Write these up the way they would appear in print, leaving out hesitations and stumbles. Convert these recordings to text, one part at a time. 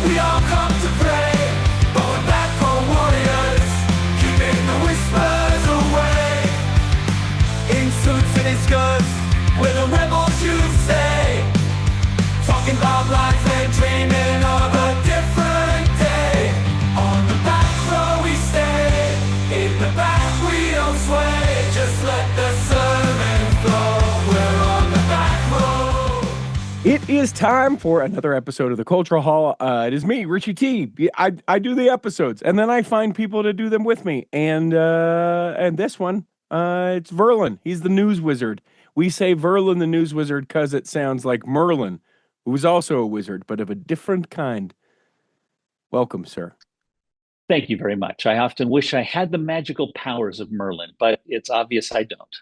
We all come to pray, but we're back for warriors, keeping the whispers away. In suits and in skirts, we're the rebels you say, talking about life and dreaming of a different day. On the back row we stay, in the back we don't sway, just let the sermon flow. We're on the back row. It is time for another episode of the Cultural Hall. It is me, Richie T. I do the episodes, and then I find people to do them with me. And this one, it's Verlin. He's the news wizard. We say Verlin the news wizard because it sounds like Merlin, who was also a wizard, but of a different kind. Welcome, sir. Thank you very much. I often wish I had the magical powers of Merlin, but it's obvious I don't.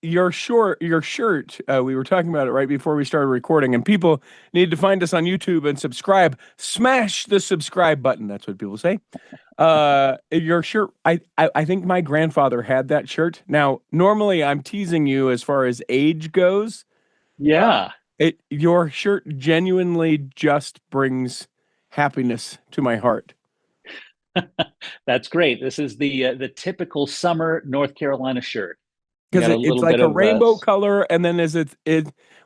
Your shirt, we were talking about it right before we started recording, and people need to find us on YouTube and subscribe. Smash the subscribe button. That's what people say. Your shirt, I think my grandfather had that shirt. Now, normally I'm teasing you as far as age goes. Yeah. Your shirt genuinely just brings happiness to my heart. That's great. This is the typical summer North Carolina shirt. Because it's like a rainbow color, and then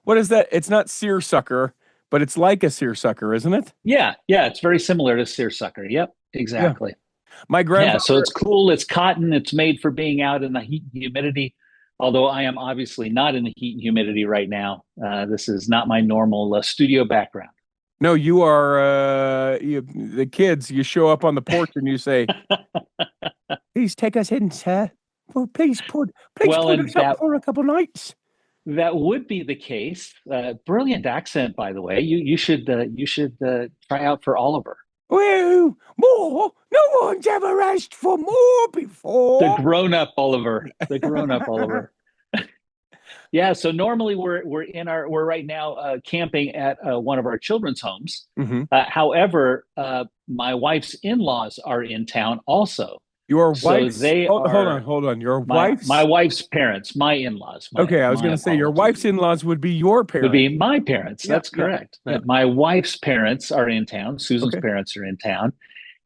what is that? It's not seersucker, but it's like a seersucker, isn't it? Yeah, it's very similar to seersucker. Yep, exactly. Yeah. My grandfather. Yeah, so it's cool. It's cotton. It's made for being out in the heat and humidity. Although I am obviously not in the heat and humidity right now. This is not my normal studio background. No, you are the kids. You show up on the porch and you say, "Please take us in, sir. Well, please put us up for a couple nights." That would be the case. Brilliant accent, by the way. You should try out for Oliver. Well, more. No one's ever asked for more before. The grown-up Oliver. The grown-up Oliver. Yeah, so normally we're right now camping at one of our children's homes. Mm-hmm. However, my wife's in-laws are in town also. Your wife's? So they are, hold on. Your wife's? My wife's parents, my in-laws. Okay, I was going to say your wife's in-laws would be your parents. Would be my parents. Yeah, That's correct. Yeah. My wife's parents are in town. Susan's parents are in town.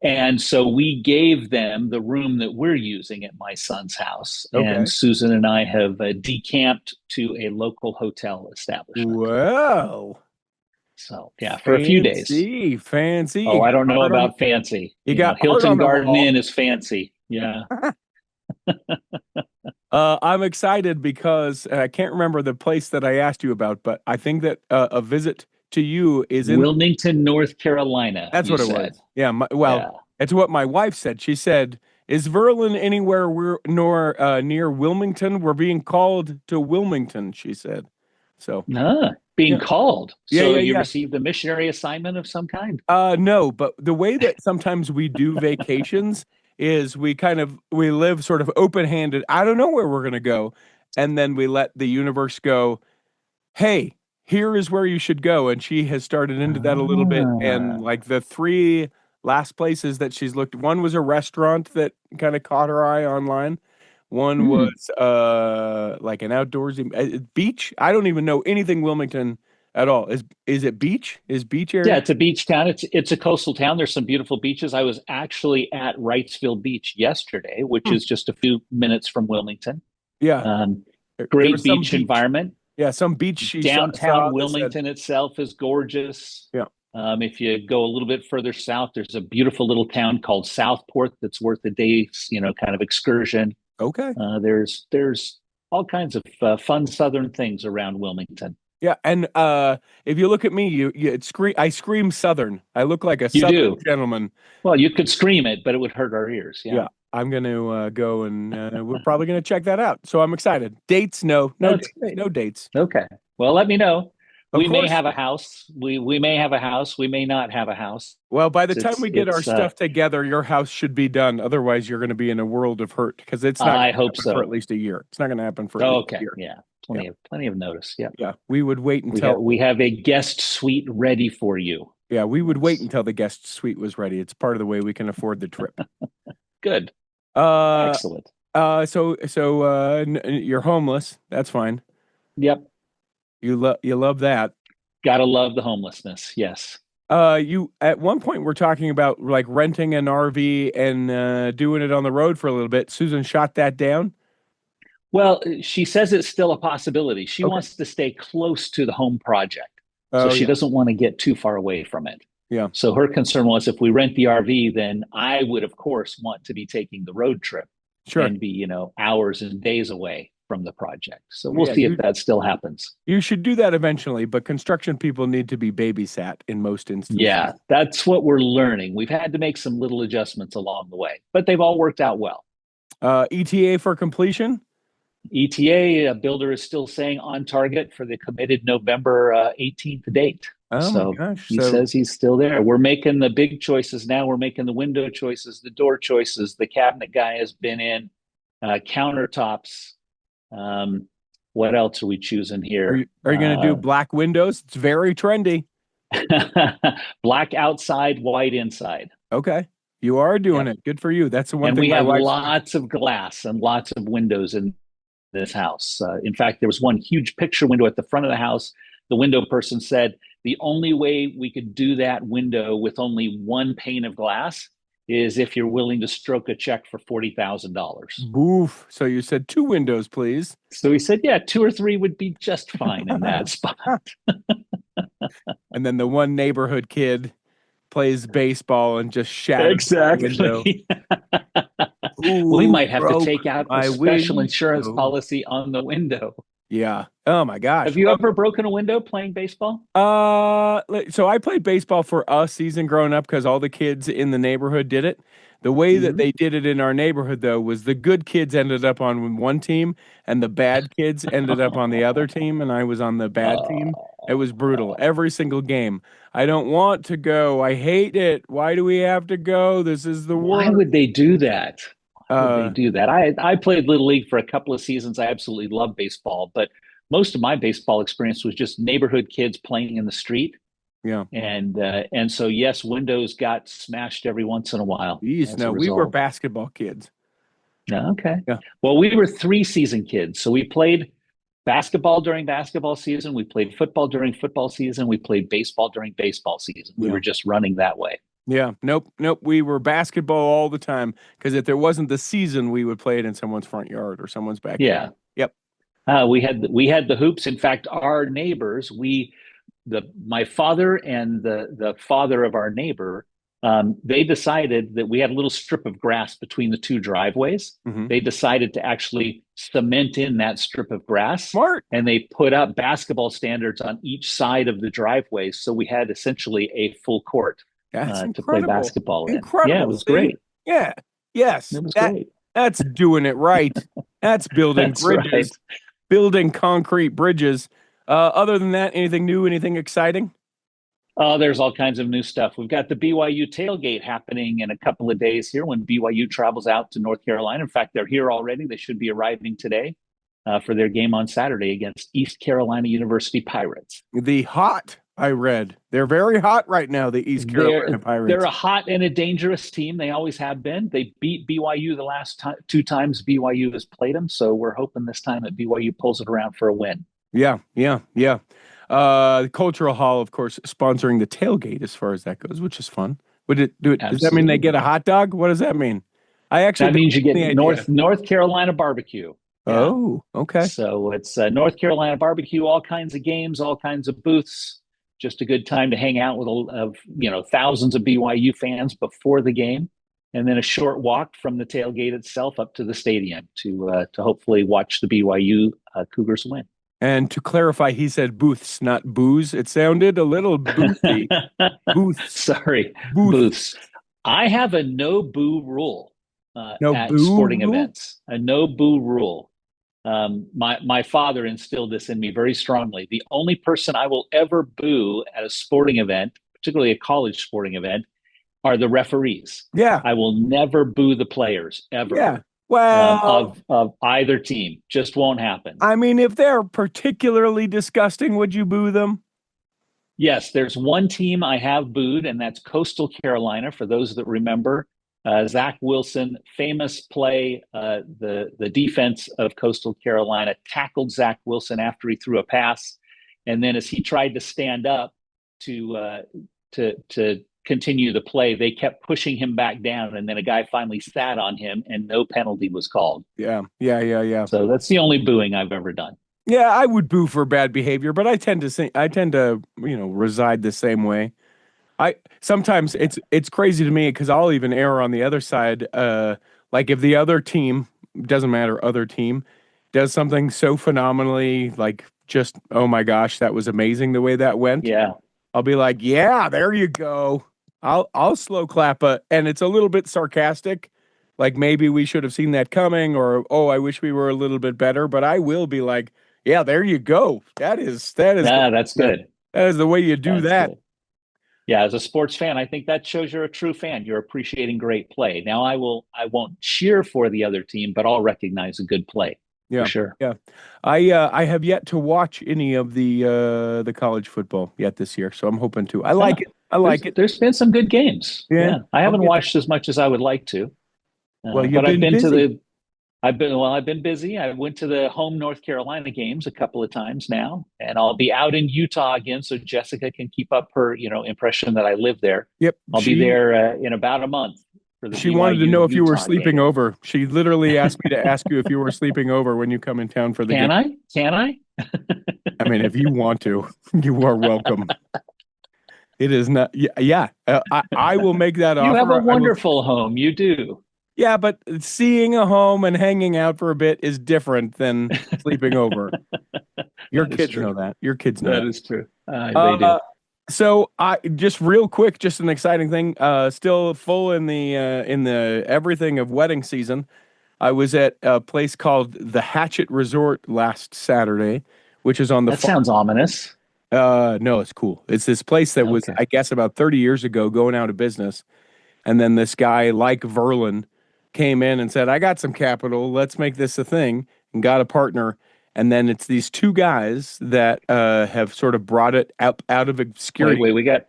And so we gave them the room that we're using at my son's house. Okay. And Susan and I have decamped to a local hotel establishment. Wow. So, yeah, for a few days. Fancy. Oh, I don't know about fancy. You got Hilton Garden Inn is fancy. Yeah. I'm excited because I can't remember the place that I asked you about, but I think that a visit to you is in Wilmington, North Carolina. That's what it was. Yeah. It's what my wife said. She said, "Is Verlin anywhere near Wilmington? We're being called to Wilmington," she said. So being called. So you yeah. received a missionary assignment of some kind? No, but the way that sometimes we do vacations is we live sort of open-handed. I don't know where we're going to go. And then we let the universe go, "Hey, here is where you should go." And she has started into that a little bit. And like the three last places that she's looked, one was a restaurant that kind of caught her eye online. One was like an outdoorsy beach. I don't even know anything Wilmington at all. Is it beach? Is beach area? Yeah, it's a beach town. It's a coastal town. There's some beautiful beaches. I was actually at Wrightsville Beach yesterday, which is just a few minutes from Wilmington. Yeah. Great beach environment. Yeah, some beach. Downtown Wilmington itself is gorgeous. Yeah. If you go a little bit further south, there's a beautiful little town called Southport that's worth a day's, kind of excursion. Okay. There's all kinds of fun Southern things around Wilmington. Yeah, and if you look at me, I scream Southern. I look like a Southern gentleman. Well, you could scream it, but it would hurt our ears. Yeah. I'm going to go and we're probably going to check that out. So I'm excited. Dates? No dates. Okay. Well, let me know. We may have a house. We may have a house. We may not have a house. Well, by the time we get our stuff together, your house should be done. Otherwise, you're going to be in a world of hurt because it's not. I hope so. For at least a year. It's not going to happen for at least a year. Yeah. Plenty of notice. Yeah. Yeah. We would wait until we have a guest suite ready for you. Yeah, we would wait until the guest suite was ready. It's part of the way we can afford the trip. Good. Excellent. So you're homeless. That's fine. Yep. You love that. Gotta love the homelessness. Yes. You at one point were talking about like renting an RV and doing it on the road for a little bit. Susan shot that down. Well, she says it's still a possibility. She Okay. wants to stay close to the home project. So Oh she yeah, doesn't want to get too far away from it. yeah, So her concern was if we rent the RV, then I would, of course, want to be taking the road trip sure. and be, hours and days away from the project. So we'll Yeah, see if that still happens. you should do that eventually, but construction people need to be babysat in most Yeah, instances. that's what we're learning. We've had to make some little adjustments along the way, but they've all worked out well. ETA for completion? ETA, a builder is still saying on target for the committed November 18th date. Oh my So gosh. he So says he's still there. We're making the big choices now. We're making the window choices, the door choices. The cabinet guy has been in, countertops. Um, what else are we choosing here? are you going to do black windows? It's very trendy. Black outside, white inside. Okay. You are doing Yep. it. Good for you. That's the one And thing we my have wife's lots of glass and lots of windows in this house. In fact, there was one huge picture window at the front of the house. The window person said the only way we could do that window with only one pane of glass is if you're willing to stroke a check for $40,000. boof. So you said two windows, please. So he said, yeah, two or three would be just fine in that spot. And then the one neighborhood kid plays baseball and just shatters the window. Exactly. Ooh, We might have to broke take out my a special window. insurance policy on the window. Yeah. Oh my gosh. Have you ever broken a window playing baseball? So I played baseball for a season growing up because all the kids in the neighborhood did it. The way that they did it in our neighborhood, though, was the good kids ended up on one team and the bad kids ended up on the other team, and I was on the bad team. It was brutal every single game. I don't want to go. I hate it. Why do we have to go? This is the Why worst. would they do that? Why would they Uh, do that? I played Little League for a couple of seasons. I absolutely love baseball, but most of my baseball experience was just neighborhood kids playing in the street. yeah. And so yes, windows got smashed every once in a while Jeez, as a no, we were result. basketball kids. Yeah, okay. Yeah. Well, we were three season kids. So we played basketball during basketball season. We played football during football season. We played baseball during baseball season. We Yeah. were just running that way. Yeah. Nope. Nope. We were basketball all the time because if there wasn't the season, we would play it in someone's front yard or someone's backyard. Yeah. Yep. We had the hoops. In fact, our neighbors, my father and the father of our neighbor, they decided that we had a little strip of grass between the two driveways. Mhm. They decided to actually cement in that strip of grass, Smart. and they put up basketball standards on each side of the driveways. So we had essentially a full court That's to play incredible. basketball in. Incredible. Yeah, it was See? great. Yeah. Yes. It was great. That's doing it right. That's building That's bridges, right. building concrete bridges. Other than that, anything new, anything exciting? Oh, there's all kinds of new stuff. We've got the BYU tailgate happening in a couple of days here when BYU travels out to North Carolina. In fact, they're here already. They should be arriving today for their game on Saturday against East Carolina University Pirates. I read. They're very hot right now, the East Carolina Pirates. They're a hot and a dangerous team. They always have been. They beat BYU the last two times BYU has played them. So we're hoping this time that BYU pulls it around for a win. Yeah. The Cultural Hall, of course, sponsoring the tailgate as far as that goes, which is fun. Would it do it? Does that mean they get a hot dog? What does that mean? That means you get North Carolina barbecue. Oh, okay. So it's North Carolina barbecue, all kinds of games, all kinds of booths. Just a good time to hang out with thousands of BYU fans before the game, and then a short walk from the tailgate itself up to the stadium to hopefully watch the BYU Cougars win. And to clarify, he said booths, not booze. It sounded a little boothy. Booths. Sorry, booths. I have a no boo rule at sporting events. A no boo rule. My father instilled this in me very strongly. The only person I will ever boo at a sporting event, particularly a college sporting event, are the referees. Yeah. I will never boo the players ever. Yeah. Well, of either team. Just won't happen. I mean, if they're particularly disgusting, would you boo them? Yes, there's one team I have booed, and that's Coastal Carolina. For those that remember, Zach Wilson, famous play, the defense of Coastal Carolina tackled Zach Wilson after he threw a pass. And then as he tried to stand up to to continue the play. They kept pushing him back down, and then a guy finally sat on him, and no penalty was called. Yeah. So that's the only booing I've ever done. Yeah, I would boo for bad behavior, but I tend to reside the same way. I sometimes it's crazy to me because I'll even err on the other side. Like if the other team, doesn't matter, other team does something so phenomenally, like just, oh my gosh, that was amazing the way that went. Yeah. I'll be like, yeah, there you go. I'll slow clap, and it's a little bit sarcastic, like maybe we should have seen that coming, or oh, I wish we were a little bit better. But I will be like, yeah, there you go. That is That's good. That is the way you do that. Good. Yeah, as a sports fan, I think that shows you're a true fan. You're appreciating great play. Now, I won't cheer for the other team, but I'll recognize a good play. Yeah, for sure. Yeah, I have yet to watch any of the college football yet this year, so I'm hoping to. I like it. There's been some good games. Yeah, I haven't watched as much as I would like to. Well, but I've been busy. I've been busy. I went to the home North Carolina games a couple of times now, and I'll be out in Utah again, so Jessica can keep up her impression that I live there. Yep, I'll be there in about a month. She wanted to know if you were sleeping over. She literally asked me to ask you if you were sleeping over when you come in town for the game. Can I? I mean, if you want to, you are welcome. It is not. Yeah. I will make that offer. You have a wonderful home. You do. Yeah, but seeing a home and hanging out for a bit is different than sleeping over. Your kids know that. Your kids know that. That is true. They do. So I just real quick, just an exciting thing. Still full in the everything of wedding season. I was at a place called the Hatchet Resort last Saturday, which is on the. That sounds ominous. No, it's cool. It's this place that was, I guess, about 30 years ago, going out of business, and then this guy like Verlin came in and said, "I got some capital. Let's make this a thing," and got a partner. And then it's these two guys that have sort of brought it out of obscurity. Wait, we got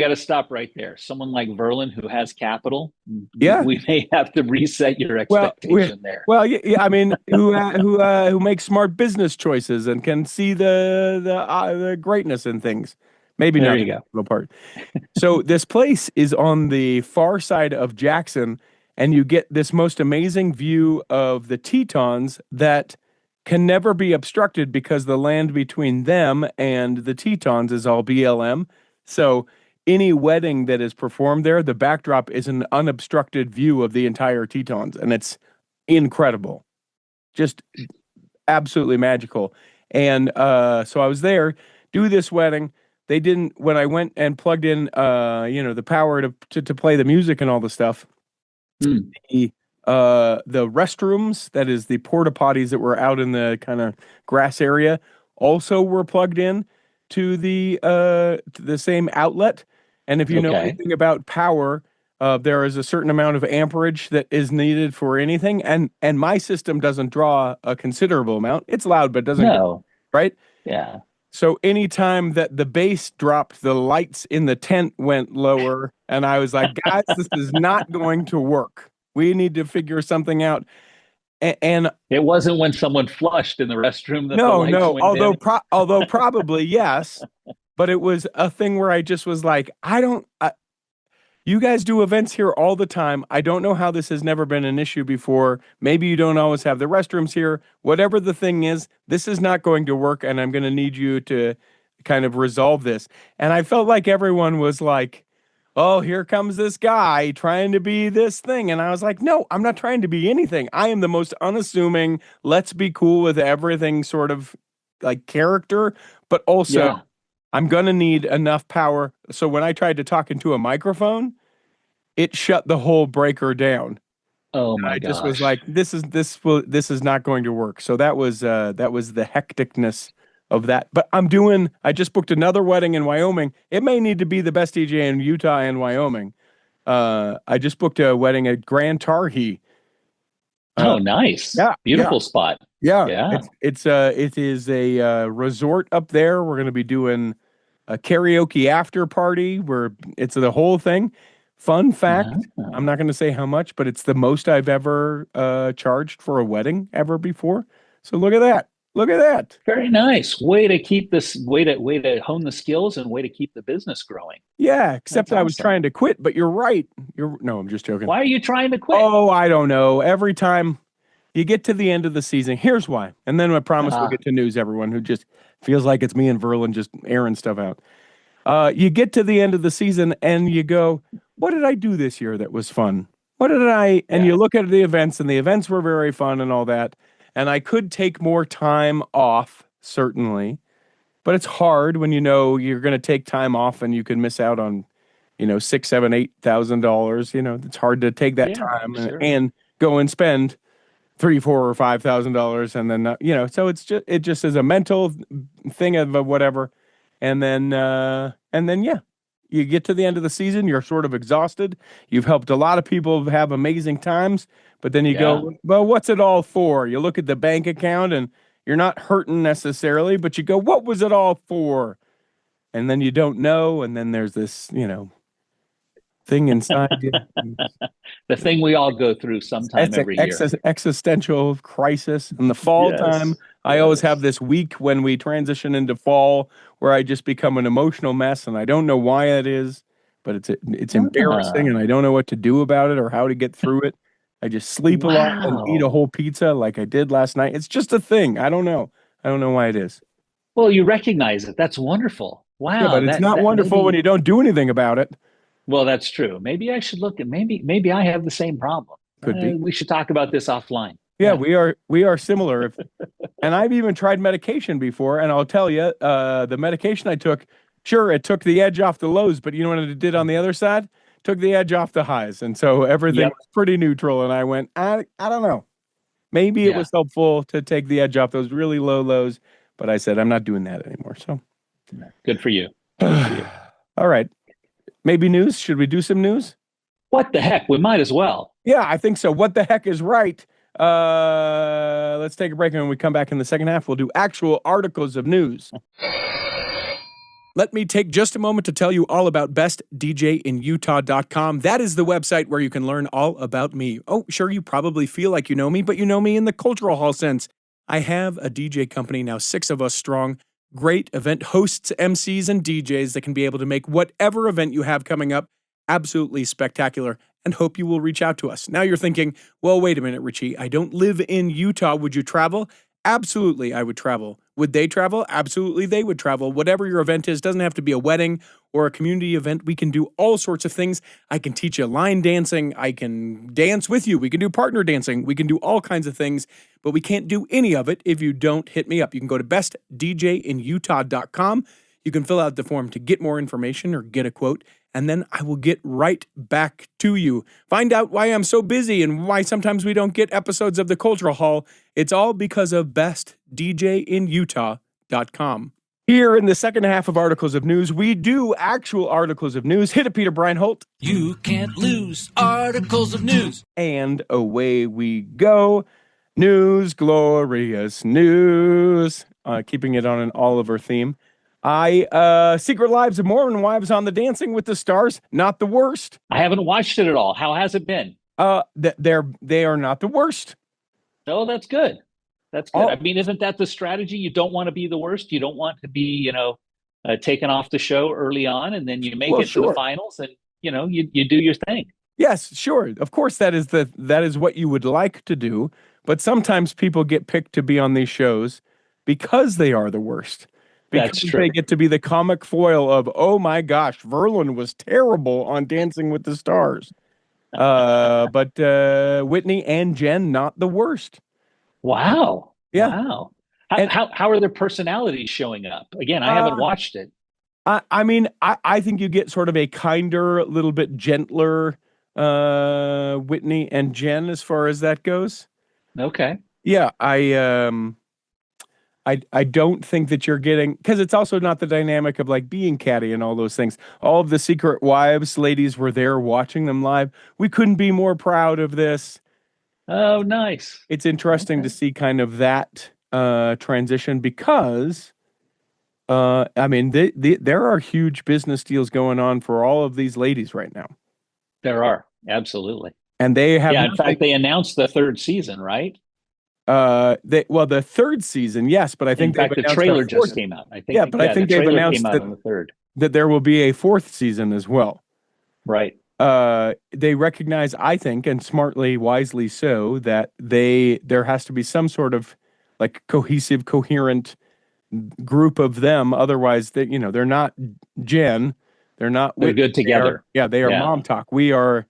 to stop right there. Someone like Verlin who has capital. Yeah, we may have to reset your expectation there. Well, yeah, I mean, who makes smart business choices and can see the greatness in things. Maybe there not you go. Little part. So this place is on the far side of Jackson, and you get this most amazing view of the Tetons that can never be obstructed because the land between them and the Tetons is all BLM. So any wedding that is performed there, the backdrop is an unobstructed view of the entire Tetons, and it's incredible. Just absolutely magical. And so I was there, do this wedding. They didn't, when I went and plugged in, the power to play the music and all the stuff, the restrooms, that is the porta potties that were out in the kind of grass area, also were plugged in to the same outlet. And if you know anything about power, there is a certain amount of amperage that is needed for anything. And my system doesn't draw a considerable amount. It's loud, but doesn't. No. Right? Yeah. So anytime that the bass dropped, the lights in the tent went lower. And I was like, guys, this is not going to work. We need to figure something out. And it wasn't when someone flushed in the restroom. That no. Although probably yes, but it was a thing where I just was like, you guys do events here all the time. I don't know how this has never been an issue before. Maybe you don't always have the restrooms here. Whatever the thing is, this is not going to work, and I'm going to need you to kind of resolve this. And I felt like everyone was like, oh, here comes this guy trying to be this thing. And I was like, no, I'm not trying to be anything. I am the most unassuming, let's be cool with everything sort of like character, but also I'm going to need enough power. So when I tried to talk into a microphone, it shut the whole breaker down. Oh my gosh. I just was like, this is not going to work. So that was the hecticness of that. But I just booked another wedding in Wyoming. It may need to be the best DJ in Utah and Wyoming. I just booked a wedding at Grand Targhee. Oh, nice. Yeah. Beautiful spot. Yeah. Yeah. It is a resort up there. We're going to be doing a karaoke after party where it's the whole thing. Fun fact, I'm not going to say how much, but it's the most I've ever charged for a wedding ever before. So look at that. Look at that. Very nice. Way to keep this, way to hone the skills and way to keep the business growing. Yeah, except That's I was awesome. trying to quit, but you're right. No, I'm just joking. Why are you trying to quit? Oh, I don't know. Every time you get to the end of the season, here's why. And then I promise we'll get to news, everyone who just feels like it's me and Verlin just airing stuff out. You get to the end of the season and you go, what did I do this year that was fun? What did I, and you look at the events and the events were very fun and all that. And I could take more time off, certainly, but it's hard when you know you're going to take time off and you can miss out on, $6,000, $7,000, $8,000. It's hard to take that time and go and spend $3,000, $4,000 or $5,000, and then so it just is a mental thing of whatever, and then you get to the end of the season, you're sort of exhausted. You've helped a lot of people have amazing times, but then you go, well, what's it all for? You look at the bank account and you're not hurting necessarily, but you go, what was it all for? And then you don't know, and then there's this, thing inside you. The thing we all go through sometime every year. Existential crisis. In the fall time, I always have this week when we transition into fall where I just become an emotional mess, and I don't know why it is, but it's embarrassing, and I don't know what to do about it or how to get through it. I just sleep a lot and eat a whole pizza like I did last night. It's just a thing. I don't know. I don't know why it is. Well, you recognize it. That's wonderful. Wow. Yeah, but it's not wonderful when you don't do anything about it. Well, that's true. Maybe I should look at maybe I have the same problem. Could be. We should talk about this offline. Yeah, we are similar. And I've even tried medication before, and I'll tell you, the medication I took, sure, it took the edge off the lows, but you know what it did on the other side? Took the edge off the highs, and so everything was pretty neutral. And I went, I don't know, maybe it was helpful to take the edge off those really low lows, but I said I'm not doing that anymore. So good for you. All right. Maybe news? Should we do some news? What the heck? We might as well. Yeah, I think so. What the heck is right? Let's take a break, and when we come back in the second half, we'll do actual articles of news. Let me take just a moment to tell you all about bestdjinutah.com. That is the website where you can learn all about me. Oh, sure, you probably feel like you know me, but you know me in the cultural hall sense. I have a DJ company, now 6 of us strong. Great event hosts, MCs, and DJs that can be able to make whatever event you have coming up absolutely spectacular, and hope you will reach out to us. Now you're thinking, well, wait a minute, Richie, I don't live in Utah. Would you travel? Absolutely, I would travel. Would they travel? Absolutely, they would travel. Whatever your event is, doesn't have to be a wedding or a community event. We can do all sorts of things. I can teach you line dancing. I can dance with you. We can do partner dancing. We can do all kinds of things, but we can't do any of it if you don't hit me up. You can go to bestdjinutah.com. You can fill out the form to get more information or get a quote, and then I will get right back to you. Find out why I'm so busy and why sometimes we don't get episodes of the Cultural Hall. It's all because of bestdjinutah.com. Here in the second half of Articles of News, we do actual articles of news. Hit it, Peter Breinholt. You can't lose articles of news. And away we go. News, glorious news. Keeping it on an Oliver theme. Secret Lives of Mormon Wives on the Dancing with the Stars, not the worst. I haven't watched it at all. How has it been? They are not the worst. Oh, that's good. That's good. I mean, isn't that the strategy? You don't want to be the worst. You don't want to be, taken off the show early on, and then you make it to the finals, and you do your thing. Yes, sure. Of course, that is what you would like to do. But sometimes people get picked to be on these shows because they are the worst. Because they get to be the comic foil of, oh my gosh, Verlin was terrible on Dancing with the Stars. But Whitney and Jen, not the worst. Wow. Yeah. Wow. How are their personalities showing up? Again, I haven't watched it. I mean, I think you get sort of a kinder, little bit gentler Whitney and Jen as far as that goes. Okay. Yeah, I don't think that you're getting, because it's also not the dynamic of like being catty and all those things. All of the Secret Wives ladies were there watching them live. We couldn't be more proud of this. Oh, nice. It's interesting to see kind of that transition because, I mean, there are huge business deals going on for all of these ladies right now. There are, absolutely. And they have... Yeah, in fact, they announced the 3rd season, right? The third season, yes, but I think In fact, the they've announced a trailer just fourth. came out. I think. Yeah, but I think the they've trailer came announced out on the third. that there will be a fourth season as well. Right. They recognize, I think, and smartly, wisely so, that there has to be some sort of like cohesive, coherent group of them. Otherwise, they're not Jen, they're not They're Whitney, good together. they are Yeah. Mom Talk. We are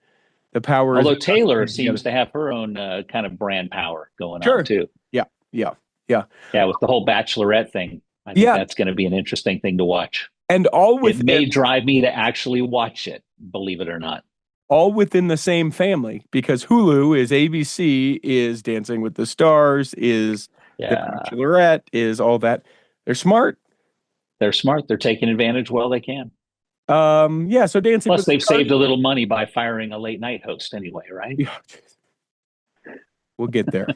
the power. Although Taylor seems to have her own kind of brand power going on too. Yeah, yeah. With the whole Bachelorette thing, I think that's going to be an interesting thing to watch. And it may drive me to actually watch it, believe it or not. All within the same family, because Hulu is ABC, is Dancing with the Stars, is The Bachelorette, is all that. They're smart. They're smart. They're taking advantage while they can. So Dancing. Plus, they've saved a little money by firing a late night host anyway, right? Yeah. We'll get there.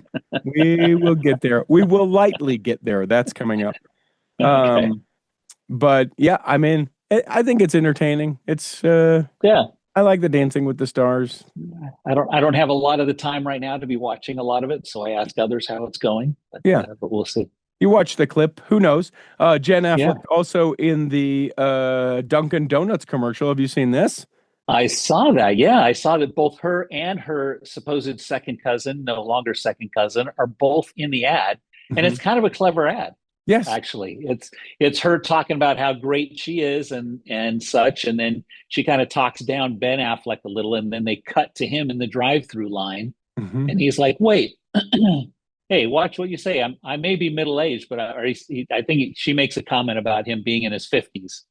We will get there. We will lightly get there. That's coming up. Okay. But yeah, I mean, I think it's entertaining. It's I like the Dancing with the Stars. I don't have a lot of the time right now to be watching a lot of it, so I ask others how it's going. But we'll see. You watch the clip. Who knows? Jen Affleck also in the Dunkin' Donuts commercial. Have you seen this? I saw that. Yeah, I saw that both her and her supposed second cousin, no longer second cousin, are both in the ad, and it's kind of a clever ad. Yes, actually, it's her talking about how great she is and such, and then she kind of talks down Ben Affleck a little, and then they cut to him in the drive-through line, and he's like, "Wait, hey, watch what you say. I may be middle-aged, but I think she makes a comment about him being in his 50s,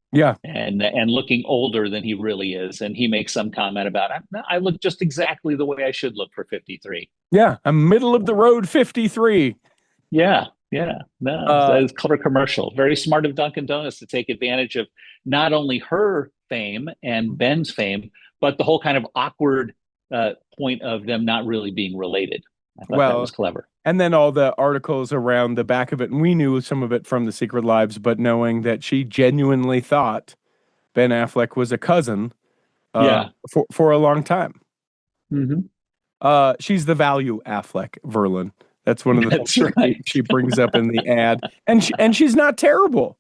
and looking older than he really is, and he makes some comment about I look just exactly the way I should look for 53. Yeah, a middle of the road 53. Yeah. That is a clever commercial. Very smart of Dunkin' Donuts to take advantage of not only her fame and Ben's fame, but the whole kind of awkward point of them not really being related. I thought that was clever. And then all the articles around the back of it, and we knew some of it from the Secret Lives, but knowing that she genuinely thought Ben Affleck was a cousin for a long time. Mm-hmm. She's the value Affleck, Verlin. That's one of the things she brings up in the ad. And she's not terrible.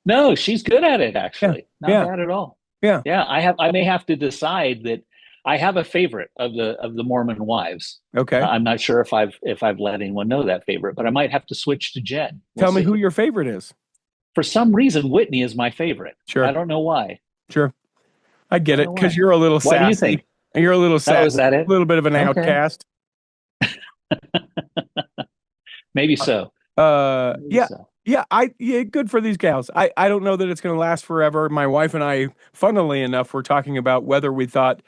No, she's good at it, actually. Not bad at all. Yeah. I may have to decide that I have a favorite of the Mormon wives. Okay. I'm not sure if I've let anyone know that favorite, but I might have to switch to Jen. Tell me who your favorite is. For some reason, Whitney is my favorite. Sure. I don't know why. Sure. I get it, because you're a little sassy. What do you think? You're a little sassy. Is that it? A little bit of an outcast. Maybe so. Good for these gals. I don't know that it's going to last forever. My wife and I, funnily enough, were talking about whether we thought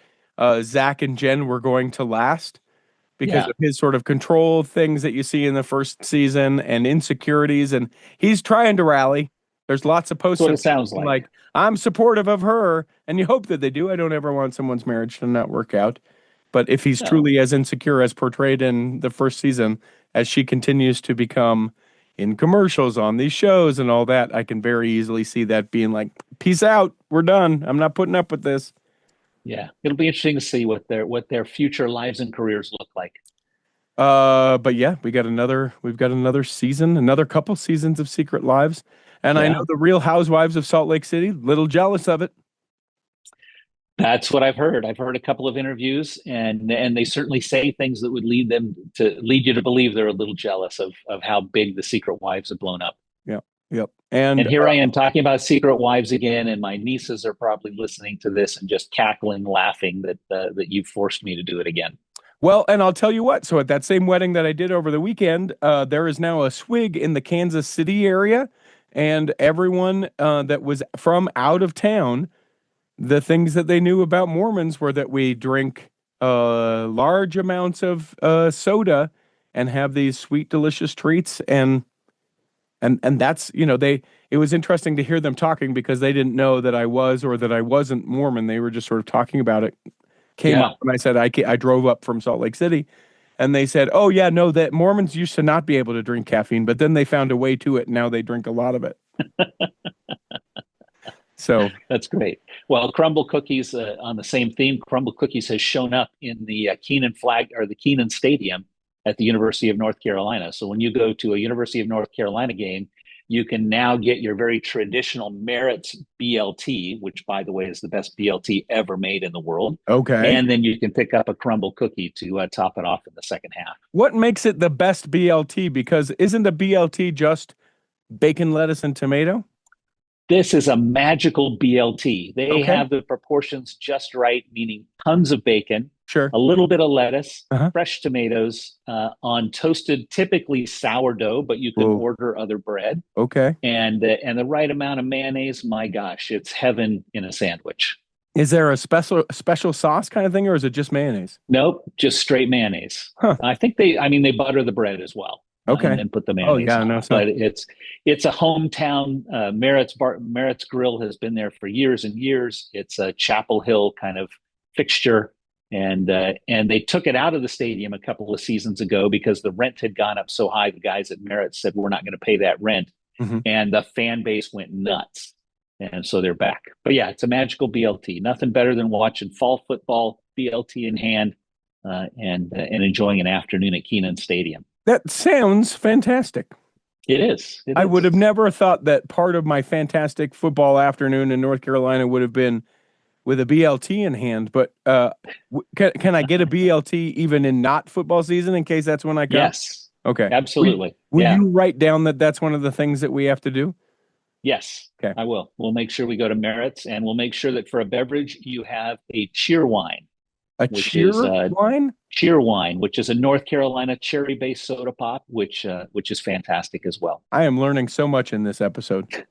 Zach and Jen were going to last because of his sort of control things that you see in the first season and insecurities, and he's trying to rally. There's lots of posts. That's what it sounds like I'm supportive of her, and you hope that they do. I don't ever want someone's marriage to not work out. But if he's truly as insecure as portrayed in the first season, as she continues to become in commercials on these shows and all that, I can very easily see that being like, peace out, we're done. I'm not putting up with this. Yeah, it'll be interesting to see what their future lives and careers look like. But yeah, we've got another season, another couple seasons of Secret Lives. And I know the Real Housewives of Salt Lake City, little jealous of it. That's what I've heard. I've heard a couple of interviews, and they certainly say things that would lead you to believe they're a little jealous of how big the Secret Wives have blown up. Yep. And here I am talking about Secret Wives again, and my nieces are probably listening to this and just cackling, laughing that you've forced me to do it again. Well, and I'll tell you what. So at that same wedding that I did over the weekend, there is now a swig in the Kansas City area, and everyone that was from out of town, the things that they knew about Mormons were that we drink large amounts of soda and have these sweet, delicious treats. And that's, it was interesting to hear them talking because they didn't know that I was or that I wasn't Mormon. They were just sort of talking about it. Came up when I said I drove up from Salt Lake City, and they said, oh, yeah, no, that Mormons used to not be able to drink caffeine, but then they found a way to it. And now they drink a lot of it. So that's great. Well, Crumble Cookies, on the same theme, Crumble Cookies has shown up in the Kenan flag or the Kenan Stadium at the University of North Carolina. So when you go to a University of North Carolina game, you can now get your very traditional Merit's BLT, which, by the way, is the best BLT ever made in the world. Okay. And then you can pick up a crumble cookie to top it off in the second half. What makes it the best BLT? Because isn't a BLT just bacon, lettuce, and tomato? This is a magical BLT. They have the proportions just right, meaning tons of bacon, sure, a little bit of lettuce, fresh tomatoes on toasted, typically sourdough, but you can order other bread. Okay. And the right amount of mayonnaise. My gosh, it's heaven in a sandwich. Is there a special sauce kind of thing, or is it just mayonnaise? Nope, just straight mayonnaise. I think they butter the bread as well. Okay. And then put the mayonnaise on. No, but it's a hometown. Merit's Grill has been there for years and years. It's a Chapel Hill kind of fixture, and they took it out of the stadium a couple of seasons ago because the rent had gone up so high. The guys at Merit said, we're not going to pay that rent, and the fan base went nuts, and so they're back. But yeah, it's a magical BLT. Nothing better than watching fall football, BLT in hand, and enjoying an afternoon at Kenan Stadium. That sounds fantastic. It is. I would have never thought that part of my fantastic football afternoon in North Carolina would have been with a BLT in hand. But can I get a BLT even in not football season in case that's when I come? Yes. Okay. Absolutely. Will you write down that that's one of the things that we have to do? Yes. Okay. I will. We'll make sure we go to Merit's, and we'll make sure that for a beverage you have a Cheerwine. Wine? Cheerwine, which is a North Carolina cherry-based soda pop, which is fantastic as well. I am learning so much in this episode.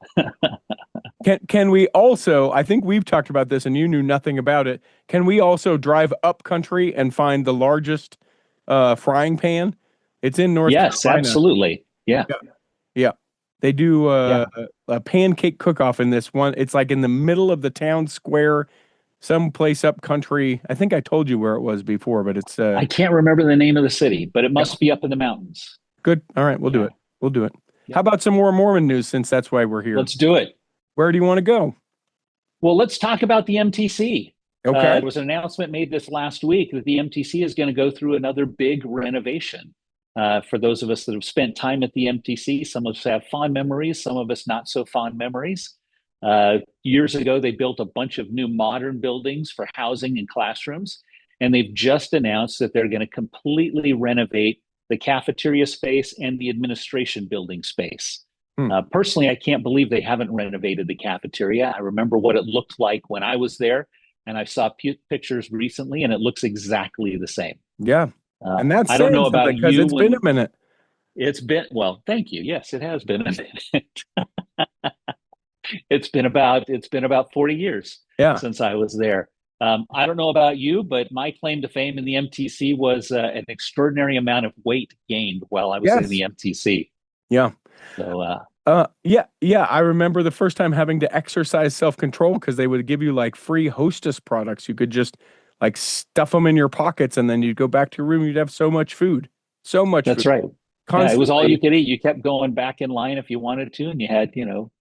Can we also, I think we've talked about this and you knew nothing about it, can we also drive up country and find the largest frying pan? It's in North Carolina. Yes, absolutely. Yeah. They do a pancake cook-off in this one. It's like in the middle of the town square, someplace up country. I think I told you where it was before, but it's I can't remember the name of the city, but it must be up in the mountains. Good. All right, we'll do it. We'll do it. How about some more Mormon news, since that's why we're here? Let's do it. Where do you want to go? Well, let's talk about the MTC. Okay. There was an announcement made this last week that the MTC is going to go through another big renovation. For those of us that have spent time at the MTC, some of us have fond memories, some of us not so fond memories. Years ago, they built a bunch of new modern buildings for housing and classrooms, and they've just announced that they're going to completely renovate the cafeteria space and the administration building space. Personally, I can't believe they haven't renovated the cafeteria. I remember what it looked like when I was there, and I saw pictures recently, and it looks exactly the same. Yeah. And that's I don't know about because you. It's been a minute. It's been, well, thank you. Yes, it has been a minute. It's been about 40 years since I was there. I don't know about you, but my claim to fame in the MTC was an extraordinary amount of weight gained while I was in the MTC. Yeah. So, I remember the first time having to exercise self-control because they would give you like free Hostess products. You could just like stuff them in your pockets, and then you'd go back to your room. You'd have so much food. That's food. right. Yeah, it was all you could eat. You kept going back in line if you wanted to, and you had,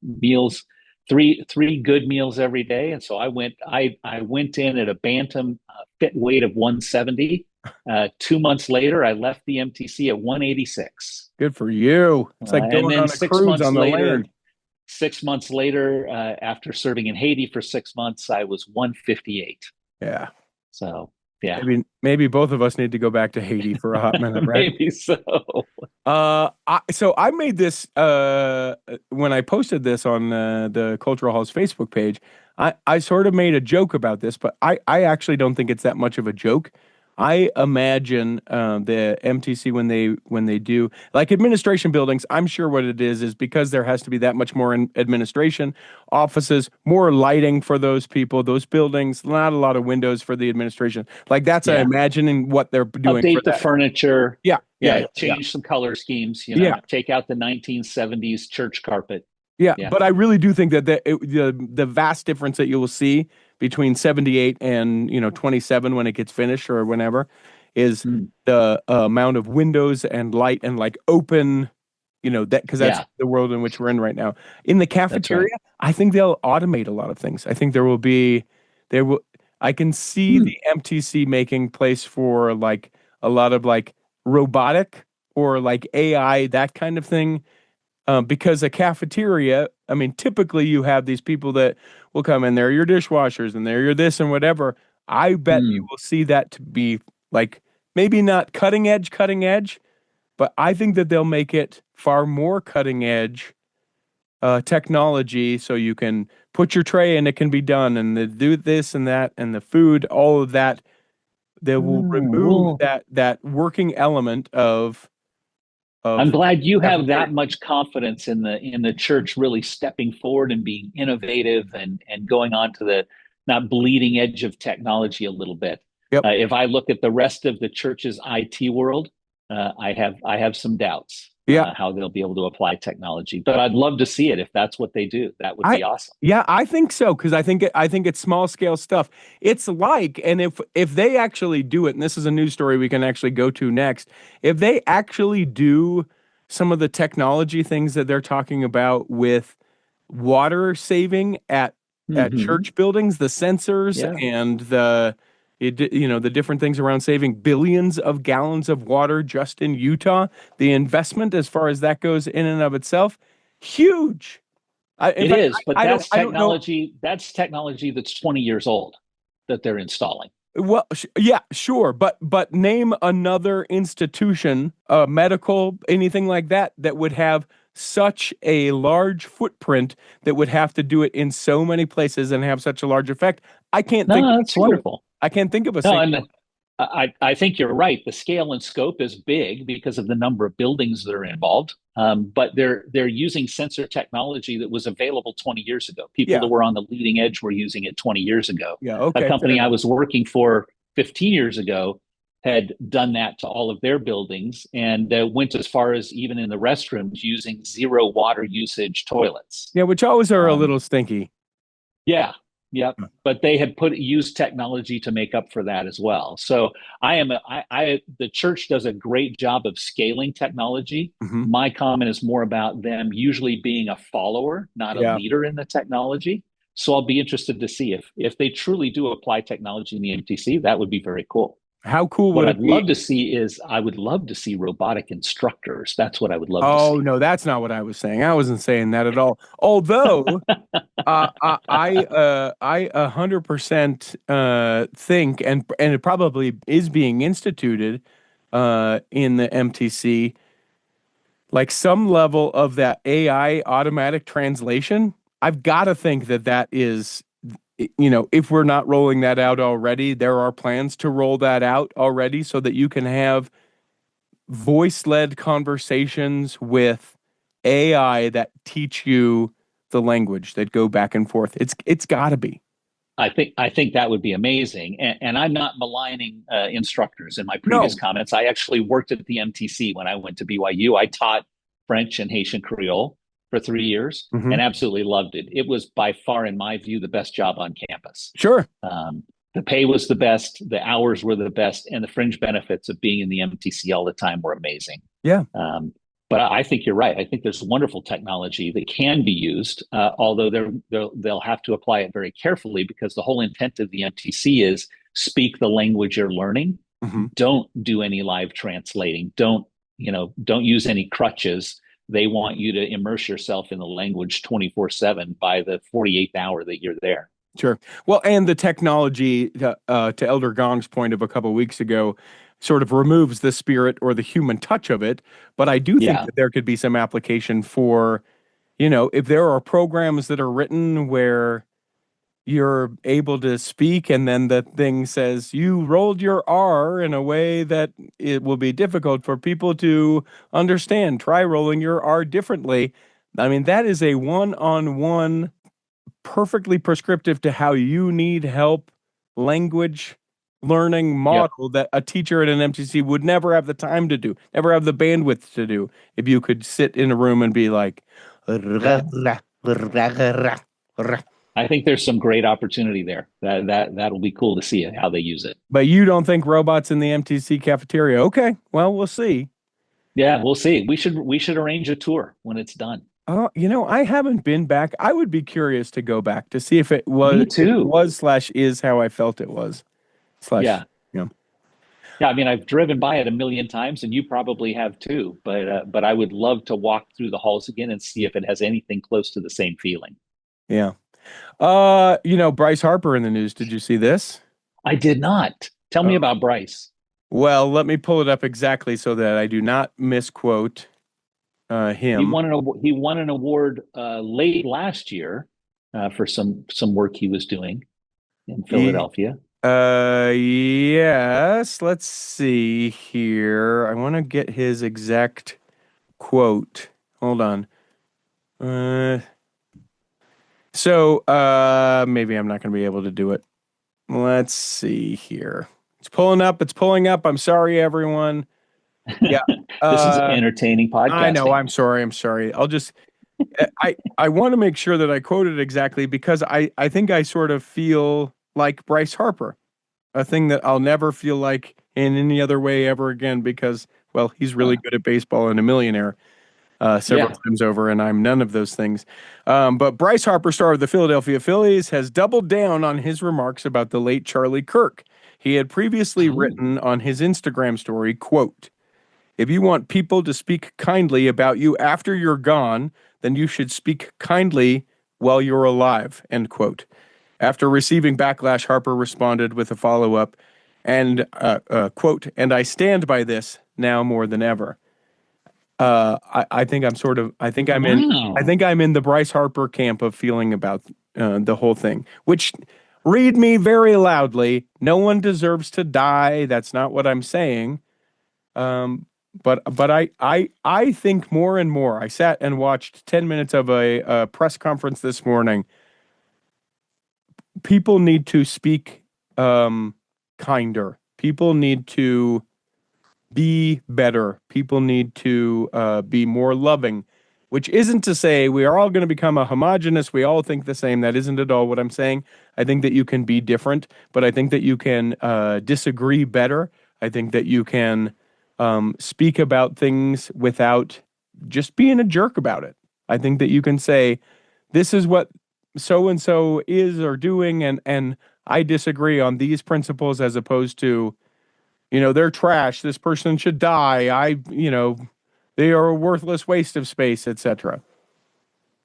meals, three good meals every day. And so I went in at a bantam fit weight of 170. 2 months later, I left the MTC at 186. Good for you. It's like going on a cruise on the land. 6 months later, after serving in Haiti for 6 months, I was 158. Yeah. So, yeah. Maybe both of us need to go back to Haiti for a hot minute, right? Maybe so. So I made this when I posted this on the Cultural Hall's Facebook page. I sort of made a joke about this, but I actually don't think it's that much of a joke. I imagine the MTC when they do like administration buildings, I'm sure what it is because there has to be that much more in administration offices, more lighting for those people, those buildings, not a lot of windows for the administration. Like that's I'm imagining what they're doing. Update the furniture. Yeah. Change some color schemes. Take out the 1970s church carpet. Yeah, but I really do think that the vast difference that you will see between 78 and 27 when it gets finished or whenever is the amount of windows and light and like open, that because that's the world in which we're in right now. In the cafeteria, I think they'll automate a lot of things. I think I can see the MTC making place for like a lot of like robotic or like AI, that kind of thing. Because a cafeteria, I mean, typically you have these people that will come in there, your dishwashers, and they're your this and whatever. I bet you will see that to be like maybe not cutting edge, but I think that they'll make it far more cutting edge technology, so you can put your tray and it can be done, and they do this and that, and the food, all of that. They will remove that working element of. I'm glad you have that much confidence in the church really stepping forward and being innovative and going on to the not bleeding edge of technology a little bit. Yep. If I look at the rest of the church's IT world, I have some doubts how they'll be able to apply technology. But I'd love to see it if that's what they do. That would be awesome. Yeah, I think so, because I think it's small scale stuff. It's like, and if they actually do it, and this is a news story we can actually go to next, if they actually do some of the technology things that they're talking about with water saving at church buildings, the sensors and the different things around saving billions of gallons of water just in Utah, the investment as far as that goes in and of itself, huge. It is, but that's technology. That's technology that's 20 years old that they're installing. Well, yeah, sure, but name another institution, medical, anything like that, that would have such a large footprint that would have to do it in so many places and have such a large effect. I can't think. No, that's wonderful. I can't think of a single. I think you're right. The scale and scope is big because of the number of buildings that are involved. But they're using sensor technology that was available 20 years ago. People that were on the leading edge were using it 20 years ago. Yeah, okay. A company I was working for 15 years ago had done that to all of their buildings and went as far as even in the restrooms using zero water usage toilets. Yeah, which always are a little stinky. Yeah. Yep. But they had used technology to make up for that as well. So the church does a great job of scaling technology. Mm-hmm. My comment is more about them usually being a follower, not a leader in the technology. So I'll be interested to see if they truly do apply technology in the MTC. That would be very cool. How cool would it be? What I'd love to see is I would love to see robotic instructors. That's what I would love to see. Oh, no, that's not what I was saying. I wasn't saying that at all. Although I 100% think, and it probably is being instituted in the MTC, like some level of that AI automatic translation. I've got to think that is, if we're not rolling that out already, there are plans to roll that out already so that you can have voice-led conversations with AI that teach you the language, that go back and forth. It's got to be. I think that would be amazing. And I'm not maligning instructors in my previous comments. I actually worked at the MTC when I went to BYU. I taught French and Haitian Creole for 3 years and absolutely loved it. It was by far, in my view, the best job on campus. Sure. The pay was the best, the hours were the best, and the fringe benefits of being in the MTC all the time were amazing. Yeah. But I think you're right. I think there's wonderful technology that can be used, although they'll have to apply it very carefully because the whole intent of the MTC is speak the language you're learning. Mm-hmm. Don't do any live translating. Don't use any crutches. They want you to immerse yourself in the language 24/7 by the 48th hour that you're there. Sure. Well, and the technology, to Elder Gong's point of a couple of weeks ago, sort of removes the spirit or the human touch of it. But I do think that there could be some application for, if there are programs that are written where you're able to speak and then the thing says you rolled your R in a way that it will be difficult for people to understand. Try rolling your R differently. I mean, that is a one-on-one, perfectly prescriptive to how you need help language learning model that a teacher at an MTC would never have the time to do, never have the bandwidth to do. If you could sit in a room and be like, I think there's some great opportunity there. That'll be cool to see how they use it. But you don't think robots in the MTC cafeteria? Okay, well, we'll see. Yeah, we'll see. We should arrange a tour when it's done. Oh, I haven't been back. I would be curious to go back to see if it was. Me too. It was / is how I felt it was. Yeah, I mean, I've driven by it a million times, and you probably have too. But I would love to walk through the halls again and see if it has anything close to the same feeling. Yeah. Bryce Harper in the news. Did you see this? I did not. Tell me Uh, about Bryce. well, let me pull it up exactly so that I do not misquote him. He won an award late last year for some work he was doing in He, Philadelphia. yes. Let's see here. I want to get his exact quote. Hold on. Uh, so maybe I'm not going to be able to do it. Let's see here. It's pulling up. It's pulling up. I'm sorry, everyone. Yeah. This is entertaining I know. podcasting. I'm sorry. I'm sorry. I want to make sure that I quote it exactly because I think I sort of feel like Bryce Harper, a thing that I'll never feel like in any other way ever again because, well, he's really good at baseball and a millionaire several Yeah. times over, and I'm none of those things. But Bryce Harper, star of the Philadelphia Phillies, has doubled down on his remarks about the late Charlie Kirk. He had previously Oh. written on his Instagram story, quote, "If you want people to speak kindly about you after you're gone, then you should speak kindly while you're alive," end quote. After receiving backlash, Harper responded with a follow-up and quote, "And I stand by this now more than ever." I think I'm sort of I Wow. think I'm in the Bryce Harper camp of feeling about the whole thing, which read me very loudly. No one deserves to die. That's not what I'm saying. But I think more and more. I sat and watched 10 minutes of a press conference this morning. People need to speak kinder. People need to be better. People need to be more loving, which isn't to say we are all going to become a homogenous. We all think the same. That isn't at all what I'm saying. I think that you can be different, but I think that you can disagree better. I think that you can speak about things without just being a jerk about it. I think that you can say, this is what so and so is or doing, and I disagree on these principles as opposed to, they're trash. This person should die. They are a worthless waste of space, etc.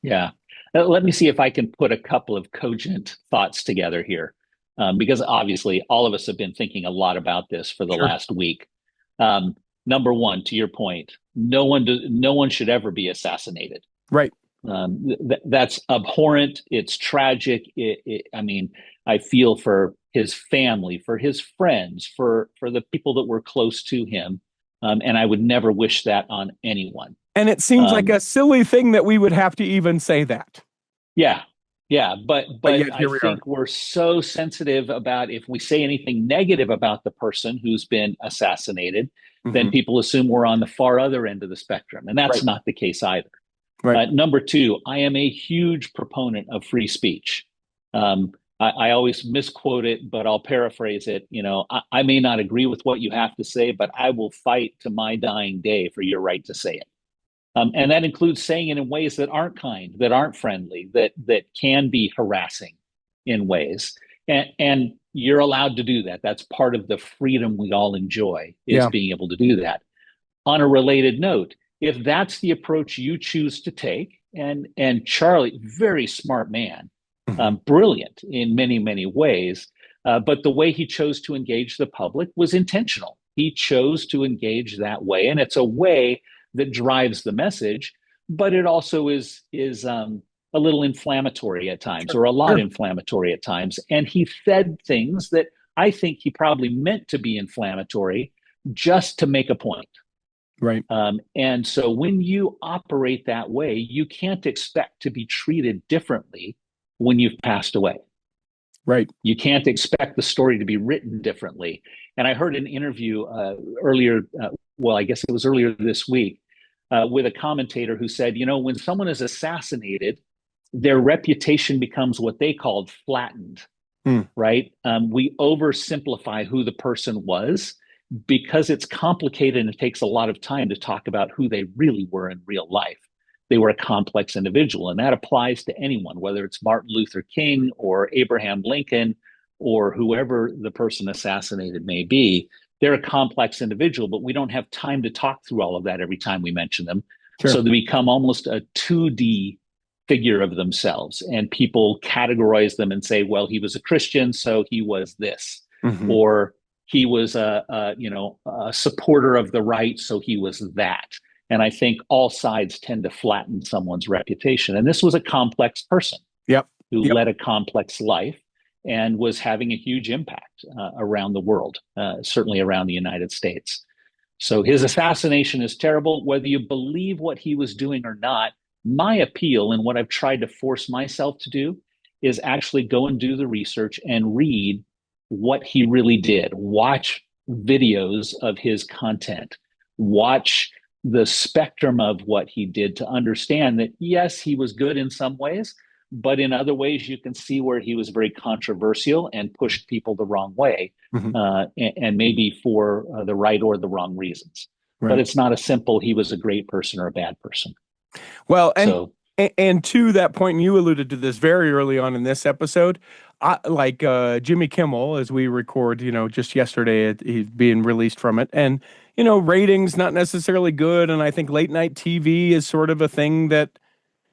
Yeah. Let me see if I can put a couple of cogent thoughts together here, because obviously all of us have been thinking a lot about this for the Sure. last week. Number one, to your point, no one should ever be assassinated. Right. That's abhorrent. It's tragic. I mean, I feel for his family, for his friends, for the people that were close to him, and I would never wish that on anyone. And it seems like Um, a silly thing that we would have to even say that. yeah, yeah, But but yet I here we are. think we're so sensitive about if we say anything negative about the person who's been assassinated, then Hmm. people assume we're on the far other end of the spectrum, and that's Right. not the case either. Right. Number two, I am a huge proponent of free speech. I always misquote it, but I'll paraphrase it. I may not agree with what you have to say, but I will fight to my dying day for your right to say it. And that includes saying it in ways that aren't kind, that aren't friendly, that can be harassing in ways. And you're allowed to do that. That's part of the freedom we all enjoy, is Yeah. being able to do that. On a related note, if that's the approach you choose to take, and Charlie, very smart man, Hmm. brilliant in many ways, but the way he chose to engage the public was intentional. He chose to engage that way, and it's a way that drives the message, but it also is a little inflammatory at times, Sure. or a lot Sure. inflammatory at times. And he fed things that I think he probably meant to be inflammatory just to make a point. Right. And so when you operate that way, you can't expect to be treated differently when you've passed away. Right. You can't expect the story to be written differently. And I heard an interview earlier, well, I guess it was earlier this week, with a commentator who said, when someone is assassinated, their reputation becomes what they called flattened, Hmm. right? We oversimplify who the person was because it's complicated and it takes a lot of time to talk about who they really were in real life. They were a complex individual, and that applies to anyone, whether it's Martin Luther King or Abraham Lincoln or whoever the person assassinated may be. they're a complex individual, but we don't have time to talk through all of that every time we mention them. Sure. So they become almost a 2D figure of themselves, and people categorize them and say, well, he was a Christian, so he was this, or he was a supporter of the right, so he was that. And I think all sides tend to flatten someone's reputation. And this was a complex person who led a complex life and was having a huge impact around the world, certainly around the United States. So his assassination is terrible, whether you believe what he was doing or not. My appeal, and what I've tried to force myself to do, is actually go and do the research and read what he really did. Watch videos of his content. Watch the spectrum of what he did to understand that, yes, he was good in some ways, but in other ways you can see where he was very controversial and pushed people the wrong way, and maybe for the right or the wrong reasons. Right. But it's not a simple, he was a great person or a bad person. Well, and to that point, and you alluded to this very early on in this episode, Jimmy Kimmel, as we record, just yesterday, he's being released from it, and ratings not necessarily good, and I think late night TV is sort of a thing that,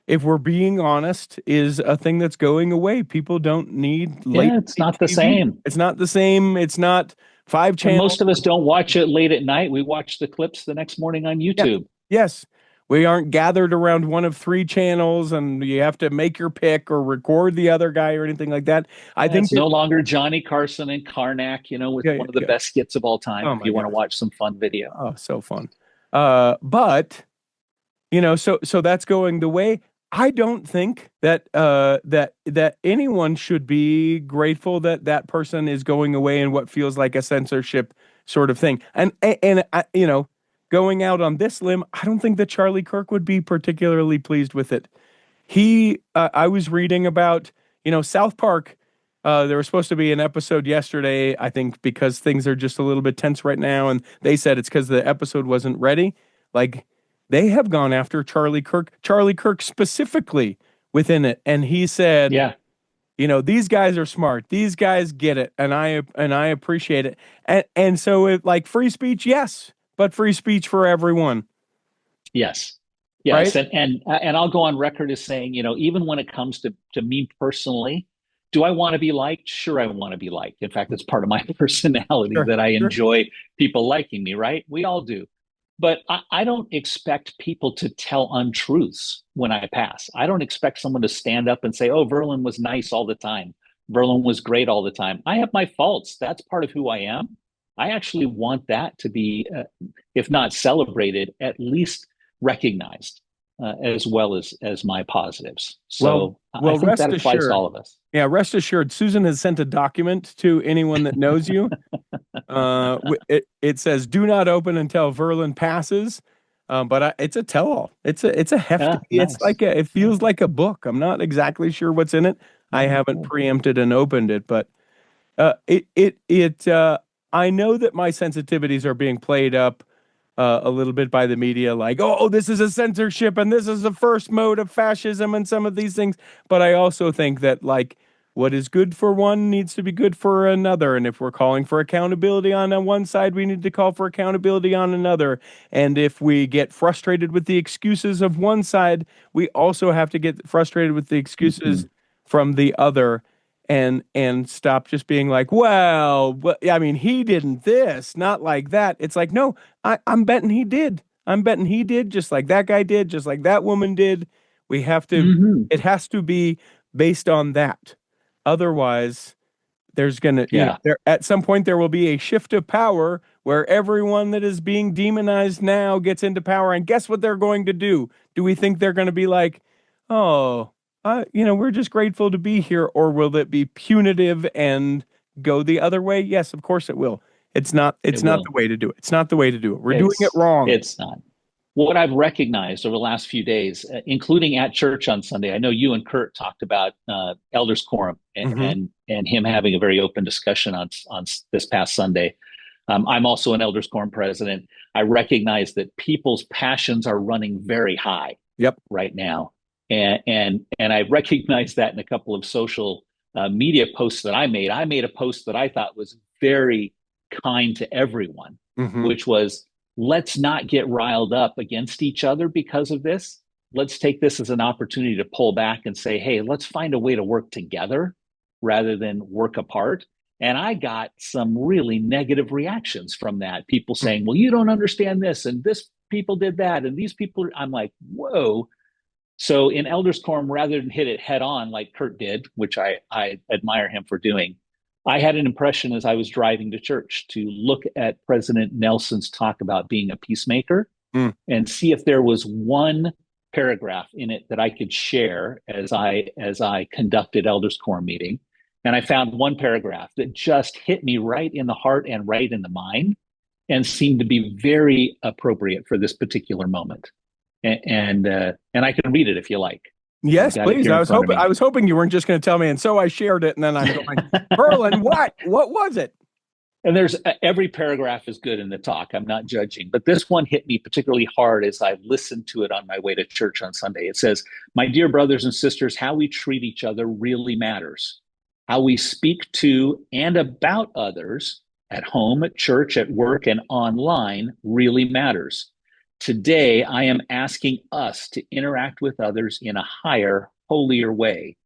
if we're being honest, is a thing that's going away. People don't need late. Yeah, it's not the same. It's not the same. It's not 5 channels. And most of us don't watch it late at night. We watch the clips the next morning on YouTube. Yeah. Yes. We aren't gathered around one of 3 channels, and you have to make your pick or record the other guy or anything like that. I think it's no longer Johnny Carson and Karnak, with one of the best skits of all time. If you want to watch some fun video. Oh, so fun. But so that's going the way. I don't think that that anyone should be grateful that that person is going away in what feels like a censorship sort of thing. And going out on this limb, I don't think that Charlie Kirk would be particularly pleased with it. I was reading about, South Park. There was supposed to be an episode yesterday, I think, because things are just a little bit tense right now. And they said it's because the episode wasn't ready. They have gone after Charlie Kirk specifically within it. And he said, these guys are smart. These guys get it. And I appreciate it. And so free speech, yes, but free speech for everyone. Yes. Right? And I'll go on record as saying, even when it comes to me personally, do I want to be liked? Sure, I want to be liked. In fact, it's part of my personality that I enjoy people liking me, right? We all do. But I don't expect people to tell untruths when I pass. I don't expect someone to stand up and say, oh, Verlin was nice all the time. Verlin was great all the time. I have my faults. That's part of who I am. I actually want that to be, if not celebrated, at least recognized, as well as my positives. So I think that applies to all of us. Yeah, rest assured, Susan has sent a document to anyone that knows you. It says, do not open until Verlin passes. But it's a tell-all. It's a hefty. Nice. It feels like a book. I'm not exactly sure what's in it. I haven't preempted and opened it, but I know that my sensitivities are being played up a little bit by the media, like, oh, this is a censorship and this is the first mode of fascism and some of these things. But I also think that what is good for one needs to be good for another. And if we're calling for accountability on one side, we need to call for accountability on another. And if we get frustrated with the excuses of one side, we also have to get frustrated with the excuses from the other. And stop just being like, well, I mean, he didn't this, not like that. It's like, no, I'm betting he did. I'm betting he did, just like that guy did, just like that woman did. We have to, it has to be based on that. Otherwise, there's going to, at some point, there will be a shift of power where everyone that is being demonized now gets into power. And guess what they're going to do? Do we think they're going to be like, oh, we're just grateful to be here, or will it be punitive and go the other way? Yes, of course it will. It's not the way to do it. It's not the way to do it. We're doing it wrong. It's not. What I've recognized over the last few days, including at church on Sunday, I know you and Kurt talked about Elders Quorum and him having a very open discussion on this past Sunday. I'm also an Elders Quorum president. I recognize that people's passions are running very high right now. And I recognized that in a couple of social media posts that I made. I made a post that I thought was very kind to everyone, Mm-hmm. which was, let's not get riled up against each other because of this. Let's take this as an opportunity to pull back and say, hey, let's find a way to work together rather than work apart. And I got some really negative reactions from that. People saying, well, you don't understand this, and this people did that, and these people, I'm like, whoa. So in Elders Quorum, rather than hit it head on like Kurt did, which I admire him for doing, I had an impression as I was driving to church to look at President Nelson's talk about being a peacemaker and see if there was one paragraph in it that I could share as I conducted Elders Quorum meeting. And I found one paragraph that just hit me right in the heart and right in the mind and seemed to be very appropriate for this particular moment. And I can read it if you like. Yes, please. I was hoping you weren't just going to tell me, and so I shared it, and then I'm going, Perlin, what was it? And there's every paragraph is good in the talk. I'm not judging, but this one hit me particularly hard as I listened to it on my way to church on Sunday. It says, "My dear brothers and sisters, how we treat each other really matters. How we speak to and about others at home, at church, at work, and online really matters. Today, I am asking us to interact with others in a higher, holier way.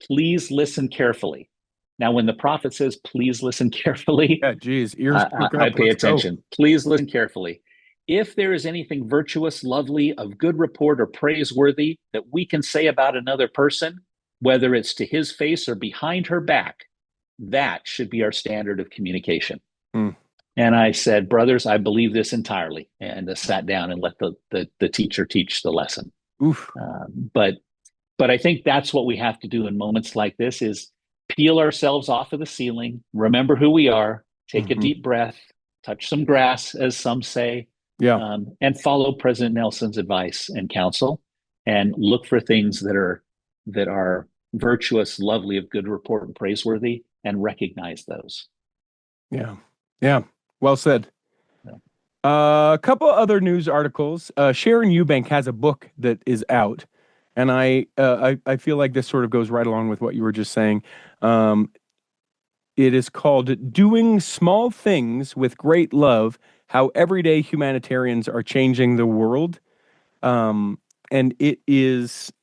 Please listen carefully." Now, when the prophet says, please listen carefully, yeah, geez, ears I pay attention. Go. Please listen carefully. If there is anything virtuous, lovely, of good report, or praiseworthy that we can say about another person, whether it's to his face or behind her back, that should be our standard of communication. And I said, brothers, I believe this entirely, and sat down and let the teacher teach the lesson. But I think that's what we have to do in moments like this is peel ourselves off of the ceiling, remember who we are, take a deep breath, touch some grass, as some say, and follow President Nelson's advice and counsel, and look for things that are virtuous, lovely, of good report, and praiseworthy, and recognize those. Yeah. Well said. A couple other news articles. Sharon Eubank has a book that is out, and I feel like this sort of goes right along with what you were just saying. It is called "Doing Small Things with Great Love: How Everyday Humanitarians Are Changing the World," and it is.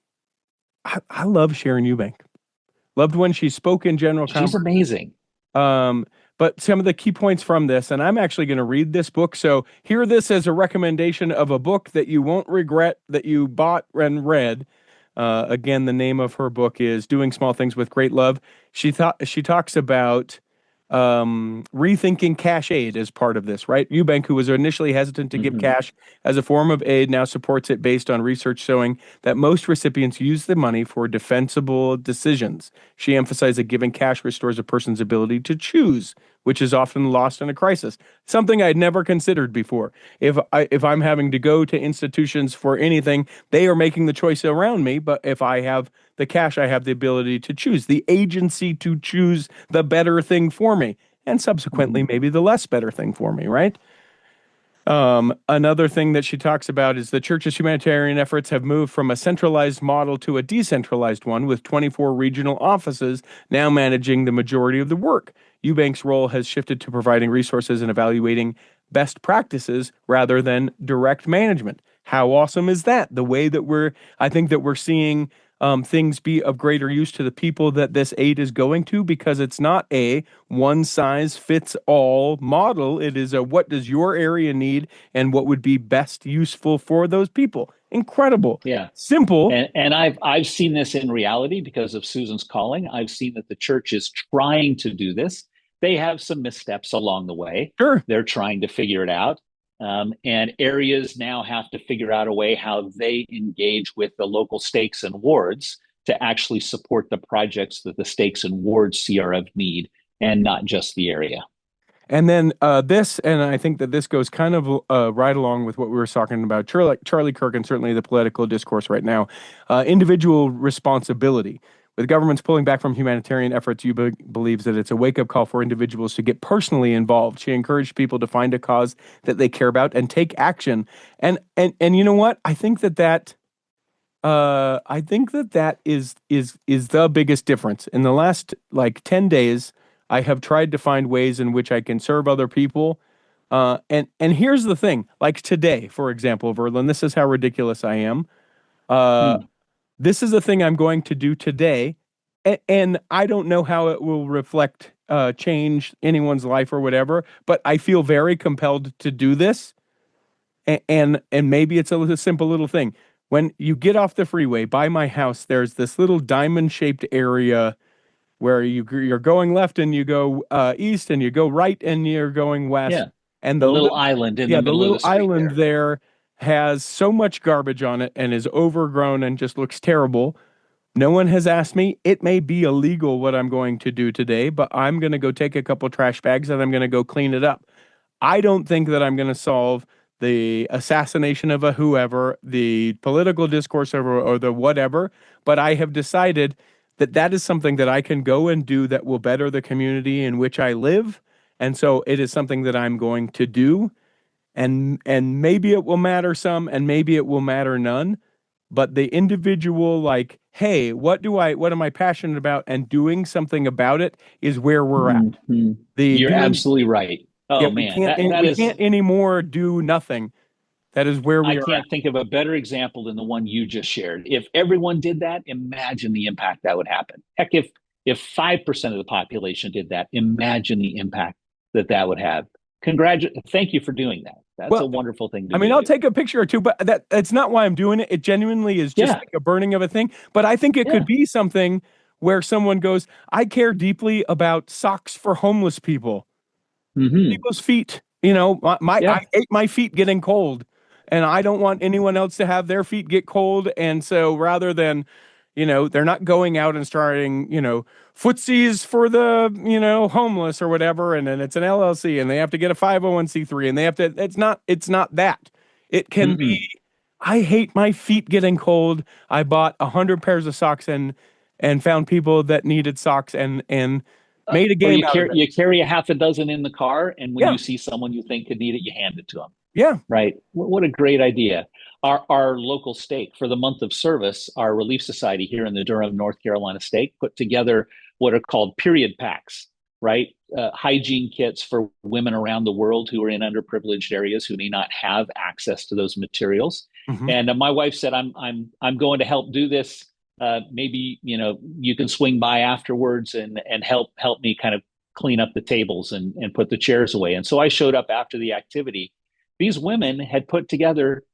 I love Sharon Eubank. Loved when she spoke in general conference. She's amazing. But some of the key points from this, and I'm actually going to read this book. So hear this as a recommendation of a book that you won't regret that you bought and read. Again, the name of her book is "Doing Small Things with Great Love." She talks about rethinking cash aid as part of this, right? Eubank, who was initially hesitant to give cash as a form of aid, now supports it based on research showing that most recipients use the money for defensible decisions. She emphasized that giving cash restores a person's ability to choose, which is often lost in a crisis. Something I'd never considered before. If I'm having to go to institutions for anything, they are making the choice around me. But if I have the cash, I have the ability to choose, the agency to choose the better thing for me, and subsequently maybe the less better thing for me, right? Another thing that she talks about is the church's humanitarian efforts have moved from a centralized model to a decentralized one, with 24 regional offices now managing the majority of the work. Eubank's role has shifted to providing resources and evaluating best practices rather than direct management. How awesome is that? The way that I think that we're seeing things be of greater use to the people that this aid is going to, because it's not a one-size-fits-all model. It is a what does your area need and what would be best useful for those people. Incredible. Yeah. Simple. And I've seen this in reality because of Susan's calling. I've seen that the church is trying to do this. They have some missteps along the way. Sure. They're trying to figure it out. And areas now have to figure out a way how they engage with the local stakes and wards to actually support the projects that the stakes and wards see are of need, and not just the area. And then and I think that this goes kind of right along with what we were talking about, Charlie Kirk, and certainly the political discourse right now, individual responsibility. With governments pulling back from humanitarian efforts, Eubank believes that it's a wake-up call for individuals to get personally involved. She encouraged people to find a cause that they care about and take action. And you know what? I think that is the biggest difference. In the last 10 days, I have tried to find ways in which I can serve other people. And here's the thing, like today, for example, Verlin, this is how ridiculous I am. Hmm. This is a thing I'm going to do today, and I don't know how it will reflect change anyone's life or whatever, but I feel very compelled to do this. And maybe it's a simple little thing. When you get off the freeway by my house, there's this little diamond-shaped area where you're going left and you go east, and you go right and you're going west. Yeah. And The little island in the the middle of little the street island there has so much garbage on it and is overgrown and just looks terrible. No one has asked me. It may be illegal what I'm going to do today, but I'm going to go take a couple trash bags and I'm going to go clean it up. I don't think that I'm going to solve the assassination of a whoever, the political discourse over, or the whatever, but I have decided that that is something that I can go and do that will better the community in which I live. And so it is something that I'm going to do. And maybe it will matter some and maybe it will matter none. But the individual, like, hey, what am I passionate about, and doing something about it is where we're at. Mm-hmm. You're absolutely right. Oh, yeah, man, we can't anymore do nothing. That is where we I are can't at. think of a better example than the one you just shared. If everyone did that, imagine the impact that would happen. Heck, if 5% of the population did that, imagine the impact that would have. Thank you for doing that. That's a wonderful thing to do. I mean, I'll take a picture or two, but that's not why I'm doing it. It genuinely is just like a burning of a thing. But I think it could be something where someone goes, I care deeply about socks for homeless people. Mm-hmm. People's feet, I hate my feet getting cold, and I don't want anyone else to have their feet get cold. And so rather than, they're not going out and starting, footsies for the, homeless or whatever. And then it's an LLC and they have to get a 501c3 and they have to, it's not that. It can be, I hate my feet getting cold. I bought 100 pairs of socks and found people that needed socks and made a game out of it. You carry a half a dozen in the car, and when you see someone you think could need it, you hand it to them. Yeah. Right. What a great idea. Our local stake for the month of service, our Relief Society here in the Durham, North Carolina stake, put together what are called period packs, right? Hygiene kits for women around the world who are in underprivileged areas who may not have access to those materials. Mm-hmm. And my wife said, I'm going to help do this. Maybe, you can swing by afterwards and help me kind of clean up the tables and put the chairs away. And so I showed up after the activity. These women had put together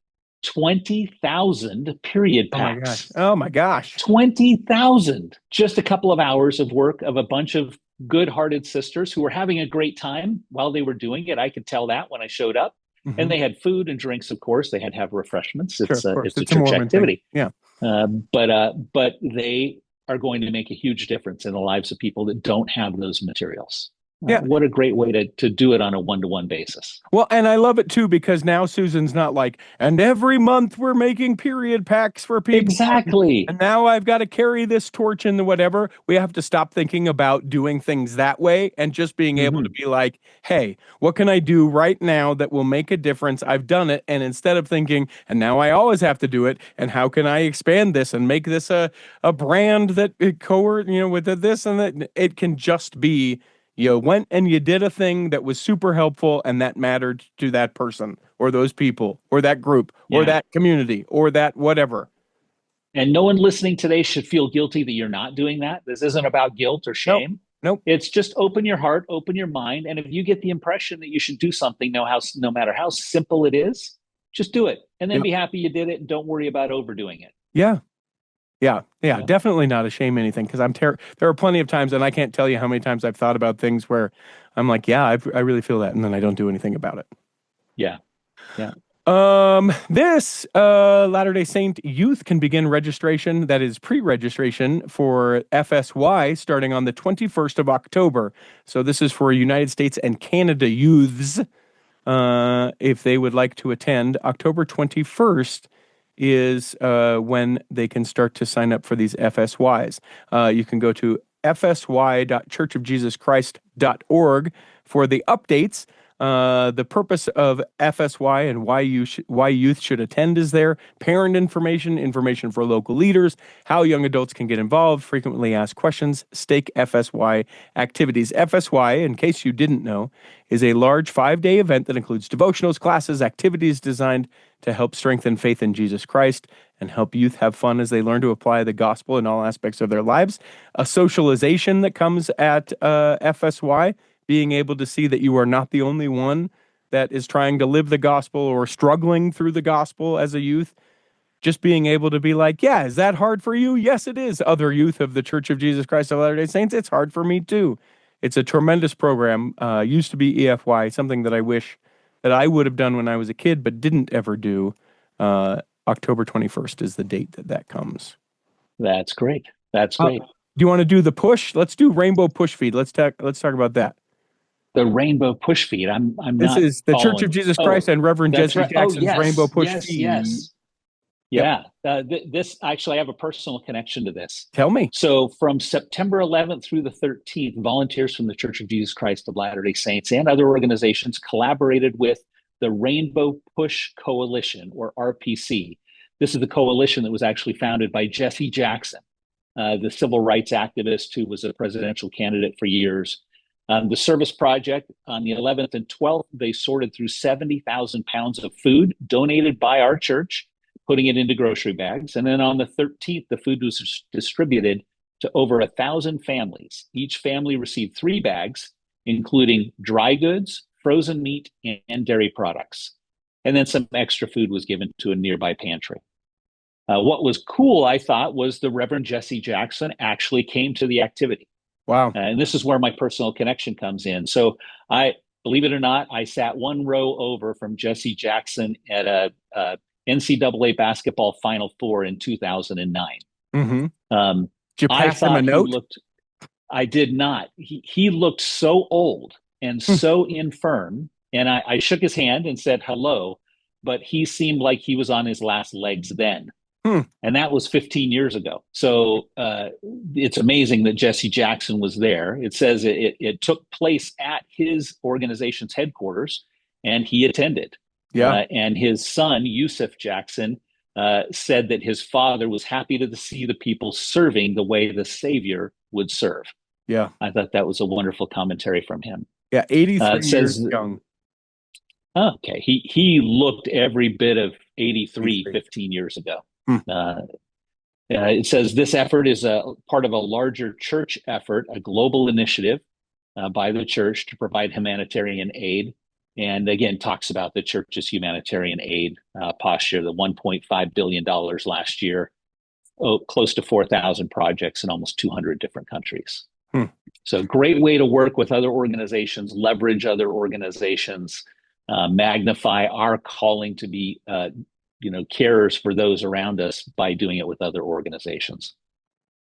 20,000 period packs. Oh my gosh. 20,000. Just a couple of hours of work of a bunch of good-hearted sisters who were having a great time while they were doing it. I could tell that when I showed up. Mm-hmm. And they had food and drinks, of course. They had to have refreshments. It's a church activity. Thing. Yeah. But they are going to make a huge difference in the lives of people that don't have those materials. What a great way to do it on a one-to-one basis. Well, and I love it too, because now Susan's not like, and every month we're making period packs for people. Exactly. And now I've got to carry this torch in the whatever. We have to stop thinking about doing things that way and just being able to be like, hey, what can I do right now that will make a difference? I've done it. And instead of thinking, and now I always have to do it, and how can I expand this and make this a brand that with this and that, it can just be, you went and you did a thing that was super helpful and that mattered to that person or those people or that group or that community or that whatever. And no one listening today should feel guilty that you're not doing that. This isn't about guilt or shame. Nope. It's just open your heart, open your mind. And if you get the impression that you should do something, no matter how simple it is, just do it. And then be happy you did it and don't worry about overdoing it. Yeah, definitely not a shame anything, because there are plenty of times, and I can't tell you how many times I've thought about things where I'm like, I really feel that, and then I don't do anything about it. Yeah. This Latter-day Saint youth can begin registration, that is pre-registration, for FSY starting on the 21st of October. So this is for United States and Canada youths, if they would like to attend. October 21st is when they can start to sign up for these FSYs. You can go to fsy.churchofjesuschrist.org for the updates. The purpose of FSY and why youth should attend is there. Parent information for local leaders, how young adults can get involved, frequently asked questions, stake FSY activities. FSY, in case you didn't know, is a large 5-day event that includes devotionals, classes, activities designed to help strengthen faith in Jesus Christ and help youth have fun as they learn to apply the gospel in all aspects of their lives. A socialization that comes at FSY, being able to see that you are not the only one that is trying to live the gospel or struggling through the gospel as a youth. Just being able to be like, yeah, is that hard for you? Yes, it is. Other youth of the Church of Jesus Christ of Latter-day Saints, it's hard for me too. It's a tremendous program. Used to be EFY, something that I wish that I would have done when I was a kid, but didn't ever do. October 21st is the date that comes. That's great. That's great. Do you want to do the push? Let's do Rainbow Push Feed. Let's talk about that. The Rainbow Push Feed. I'm This not is the Church of Jesus Christ and Reverend Jesse right. Jackson's Rainbow Push Feed. Yes. Yeah. This actually, I have a personal connection to this. Tell me. So from September 11th through the 13th, volunteers from the Church of Jesus Christ of Latter-day Saints and other organizations collaborated with the Rainbow Push Coalition, or RPC. This is the coalition that was actually founded by Jesse Jackson, the civil rights activist who was a presidential candidate for years. The service project on the 11th and 12th, they sorted through 70,000 pounds of food donated by our church, putting it into grocery bags. And then on the 13th, the food was distributed to over 1,000 families. Each family received 3 bags, including dry goods, frozen meat, and dairy products. And then some extra food was given to a nearby pantry. What was cool, I thought, was the Reverend Jesse Jackson actually came to the activity. Wow. And this is where my personal connection comes in. So believe it or not, I sat one row over from Jesse Jackson at a NCAA basketball Final Four in 2009. Mm-hmm. Did you pass him a note? I did not. He looked so old and so infirm. And I shook his hand and said hello, but he seemed like he was on his last legs then. And that was 15 years ago. So it's amazing that Jesse Jackson was there. It says it took place at his organization's headquarters, and he attended. Yeah. And his son, Yusuf Jackson, said that his father was happy to see the people serving the way the Savior would serve. Yeah. I thought that was a wonderful commentary from him. Yeah, 83 years young. Okay. He looked every bit of 83 15 years ago. It says this effort is a part of a larger church effort, a global initiative by the church to provide humanitarian aid. And again, talks about the church's humanitarian aid posture, the $1.5 billion last year, close to 4,000 projects in almost 200 different countries. So great way to work with other organizations, leverage other organizations, magnify our calling to be carers for those around us by doing it with other organizations.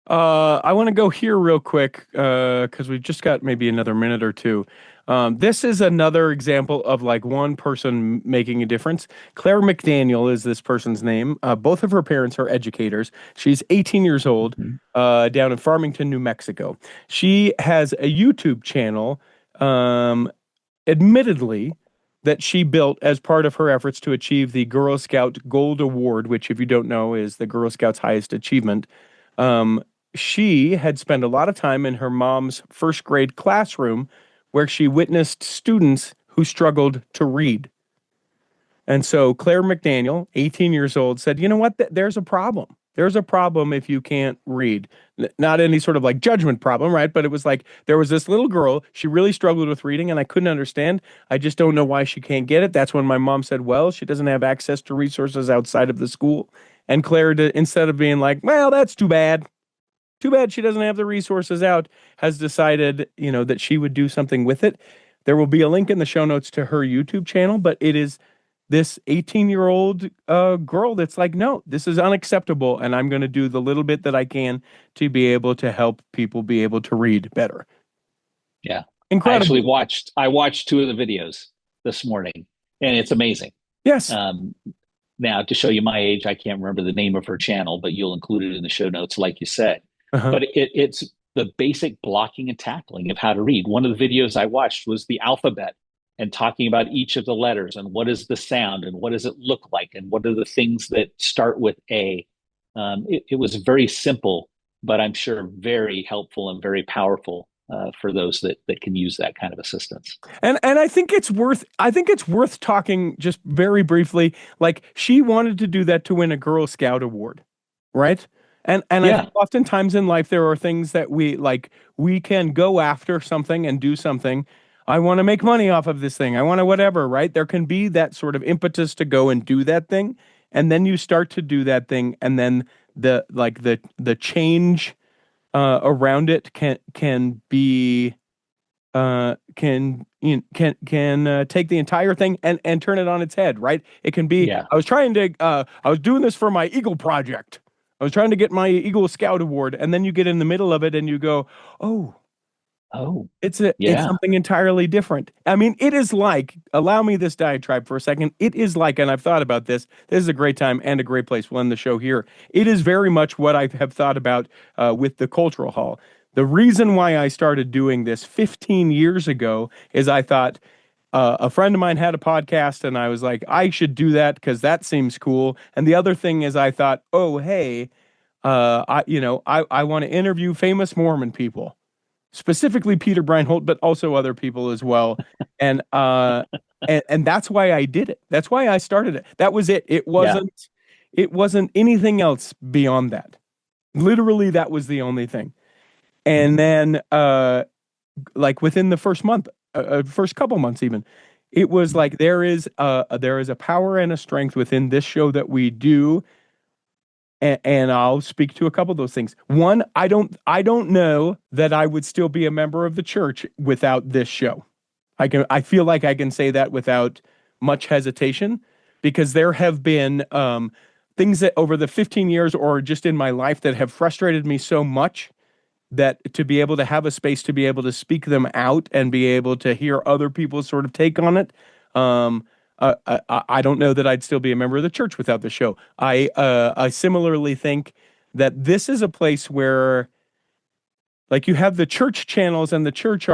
I want to go here real quick because we've just got maybe another minute or two. This is another example of like one person making a difference. Claire McDaniel is this person's name. Both of her parents are educators. She's 18 years old, down in Farmington, New Mexico. She has a YouTube channel, admittedly, that she built as part of her efforts to achieve the Girl Scout Gold Award, which, if you don't know, is the Girl Scouts' highest achievement. She had spent a lot of time in her mom's first grade classroom where she witnessed students who struggled to read. And so Claire McDaniel, 18 years old, said, you know what, there's a problem. There's a problem if you can't read. Not any sort of like judgment problem, right? But it was like, there was this little girl, she really struggled with reading and I couldn't understand. I just don't know why she can't get it. That's when my mom said, well, she doesn't have access to resources outside of the school. And Claire, instead of being like, well, that's too bad she doesn't have the resources out, has decided, that she would do something with it. There will be a link in the show notes to her YouTube channel, but it is this 18-year-old girl that's like, no, this is unacceptable, and I'm going to do the little bit that I can to be able to help people be able to read better. Yeah. Incredible. I watched 2 of the videos this morning, and it's amazing. Yes. Now, to show you my age, I can't remember the name of her channel, but you'll include it in the show notes, like you said. But it's the basic blocking and tackling of how to read. One of the videos I watched was the alphabet and talking about each of the letters and what is the sound and what does it look like and what are the things that start with A. It was very simple, but I'm sure very helpful and very powerful for those that can use that kind of assistance. And I think it's worth talking just very briefly. Like, she wanted to do that to win a Girl Scout award, right? And I think oftentimes in life there are things that we can go after something and do something. I want to make money off of this thing. I want to whatever, right? There can be that sort of impetus to go and do that thing, and then you start to do that thing, and then the change around it can be can take the entire thing and turn it on its head, right? It can be, I was doing this for my Eagle project. I was trying to get my Eagle Scout award, and then you get in the middle of it and you go, oh, it's something entirely different. I mean, it is like, allow me this diatribe for a second. It is like, and I've thought about this. This is a great time and a great place. We'll end the show here. It is very much what I have thought about with the Cultural Hall. The reason why I started doing this 15 years ago is I thought a friend of mine had a podcast, and I was like, I should do that because that seems cool. And the other thing is I thought, oh, hey, I want to interview famous Mormon people, specifically Peter Breinholt, but also other people as well. And that's why I did it. That's why I started it. That was it. It wasn't anything else beyond that. Literally, that was the only thing. And then, like within the first month, first couple months even, it was like there is a power and a strength within this show that we do. And I'll speak to a couple of those things. One, I don't know that I would still be a member of the church without this show. I feel like I can say that without much hesitation, because there have been things that over the 15 years or just in my life that have frustrated me so much that to be able to have a space to be able to speak them out and be able to hear other people's sort of take on it. I don't know that I'd still be a member of the church without the show. I similarly think that this is a place where, like, you have the church channels, and the church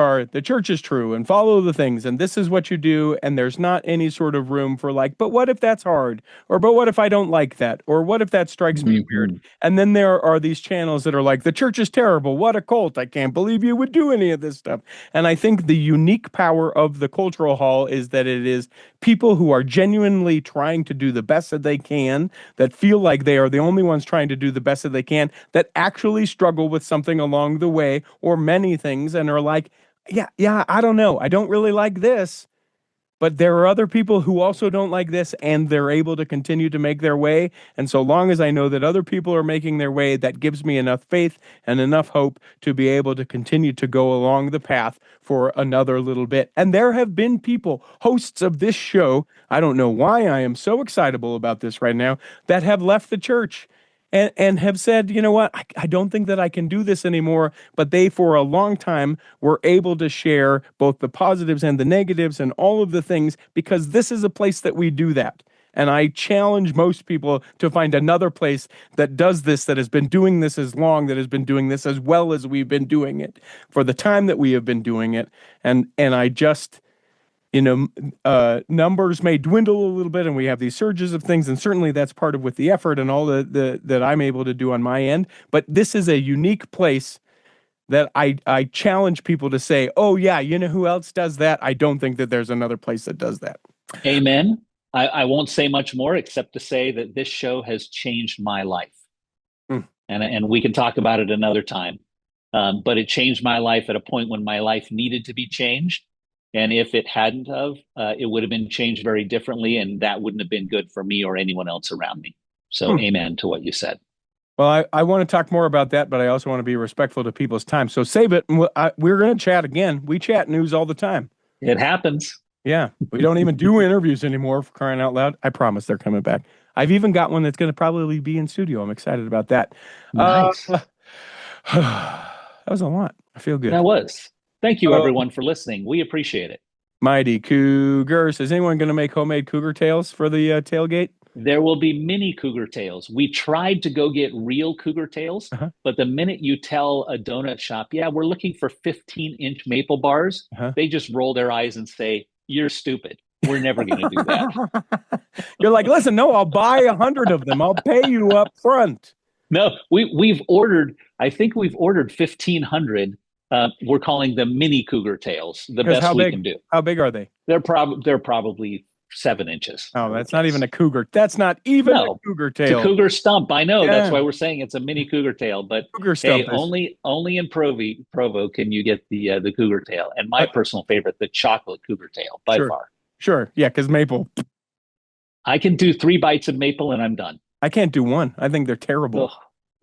is true and follow the things, and this is what you do, and there's not any sort of room for like, but what if that's hard? Or but what if I don't like that? Or what if that strikes me weird? And then there are these channels that are like, the church is terrible. What a cult. I can't believe you would do any of this stuff. And I think the unique power of the Cultural Hall is that it is people who are genuinely trying to do the best that they can, that feel like they are the only ones trying to do the best that they can, that actually struggle with something along the way or many things and are like, yeah, I don't know. I don't really like this. But there are other people who also don't like this, and they're able to continue to make their way. And so long as I know that other people are making their way, that gives me enough faith and enough hope to be able to continue to go along the path for another little bit. And there have been people, hosts of this show, I don't know why I am so excitable about this right now, that have left the church and have said, you know what, I don't think that I can do this anymore. But they, for a long time, were able to share both the positives and the negatives and all of the things, because this is a place that we do that. And I challenge most people to find another place that does this, that has been doing this as long, that has been doing this as well as we've been doing it for the time that we have been doing it. And I just... numbers may dwindle a little bit, and we have these surges of things, and certainly that's part of with the effort and all that I'm able to do on my end. But this is a unique place that I challenge people to say, oh yeah, you know who else does that? I don't think that there's another place that does that. Amen. I won't say much more except to say that this show has changed my life. And we can talk about it another time. But it changed my life at a point when my life needed to be changed. And if it hadn't of, it would have been changed very differently, and that wouldn't have been good for me or anyone else around me. So amen to what you said. Well, I want to talk more about that, but I also want to be respectful to people's time. So save it. We're going to chat again. We chat news all the time. It happens. Yeah. We don't even do interviews anymore, for crying out loud. I promise they're coming back. I've even got one that's going to probably be in studio. I'm excited about that. Nice. That was a lot. I feel good. That was. Thank you, everyone, for listening. We appreciate it. Mighty Cougars. Is anyone going to make homemade cougar tails for the tailgate? There will be mini cougar tails. We tried to go get real cougar tails, but the minute you tell a donut shop, yeah, we're looking for 15-inch maple bars, they just roll their eyes and say, you're stupid. We're never going to do that. You're like, listen, no, I'll buy 100 of them. I'll pay you up front. No, we've ordered. I think we've ordered 1,500. We're calling them mini cougar tails. The best we can do. How big are they? They're probably 7 inches. Oh, that's not even a cougar. That's not even a cougar tail. It's a cougar stump. I know. Yeah. That's why we're saying it's a mini cougar tail. But cougar stump only in Provo can you get the cougar tail. And my personal favorite, the chocolate cougar tail, by far. Sure. Yeah, because maple. I can do 3 bites of maple and I'm done. I can't do one. I think they're terrible. Ugh.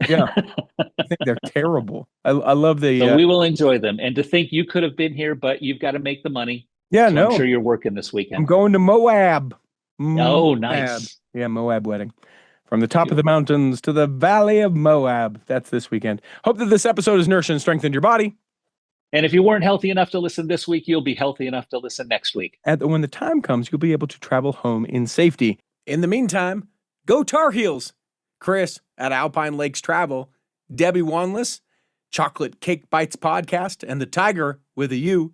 Yeah, I think they're terrible. I love the. So we will enjoy them. And to think you could have been here, but you've got to make the money. Yeah, so I'm sure you're working this weekend. I'm going to Moab. Oh, nice. Yeah, Moab wedding. From the top of the mountains to the valley of Moab. That's this weekend. Hope that this episode has nourished and strengthened your body. And if you weren't healthy enough to listen this week, you'll be healthy enough to listen next week. And when the time comes, you'll be able to travel home in safety. In the meantime, go Tar Heels. Chris at Alpine Lakes Travel, Debbie Wanless, Chocolate Cake Bites Podcast, and the Tiger with a U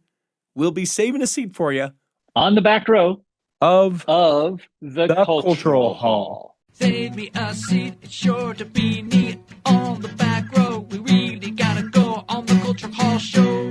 will be saving a seat for you on the back row of the Cultural Hall. Save me a seat, it's sure to be neat on the back row. We really gotta go on the Cultural Hall show.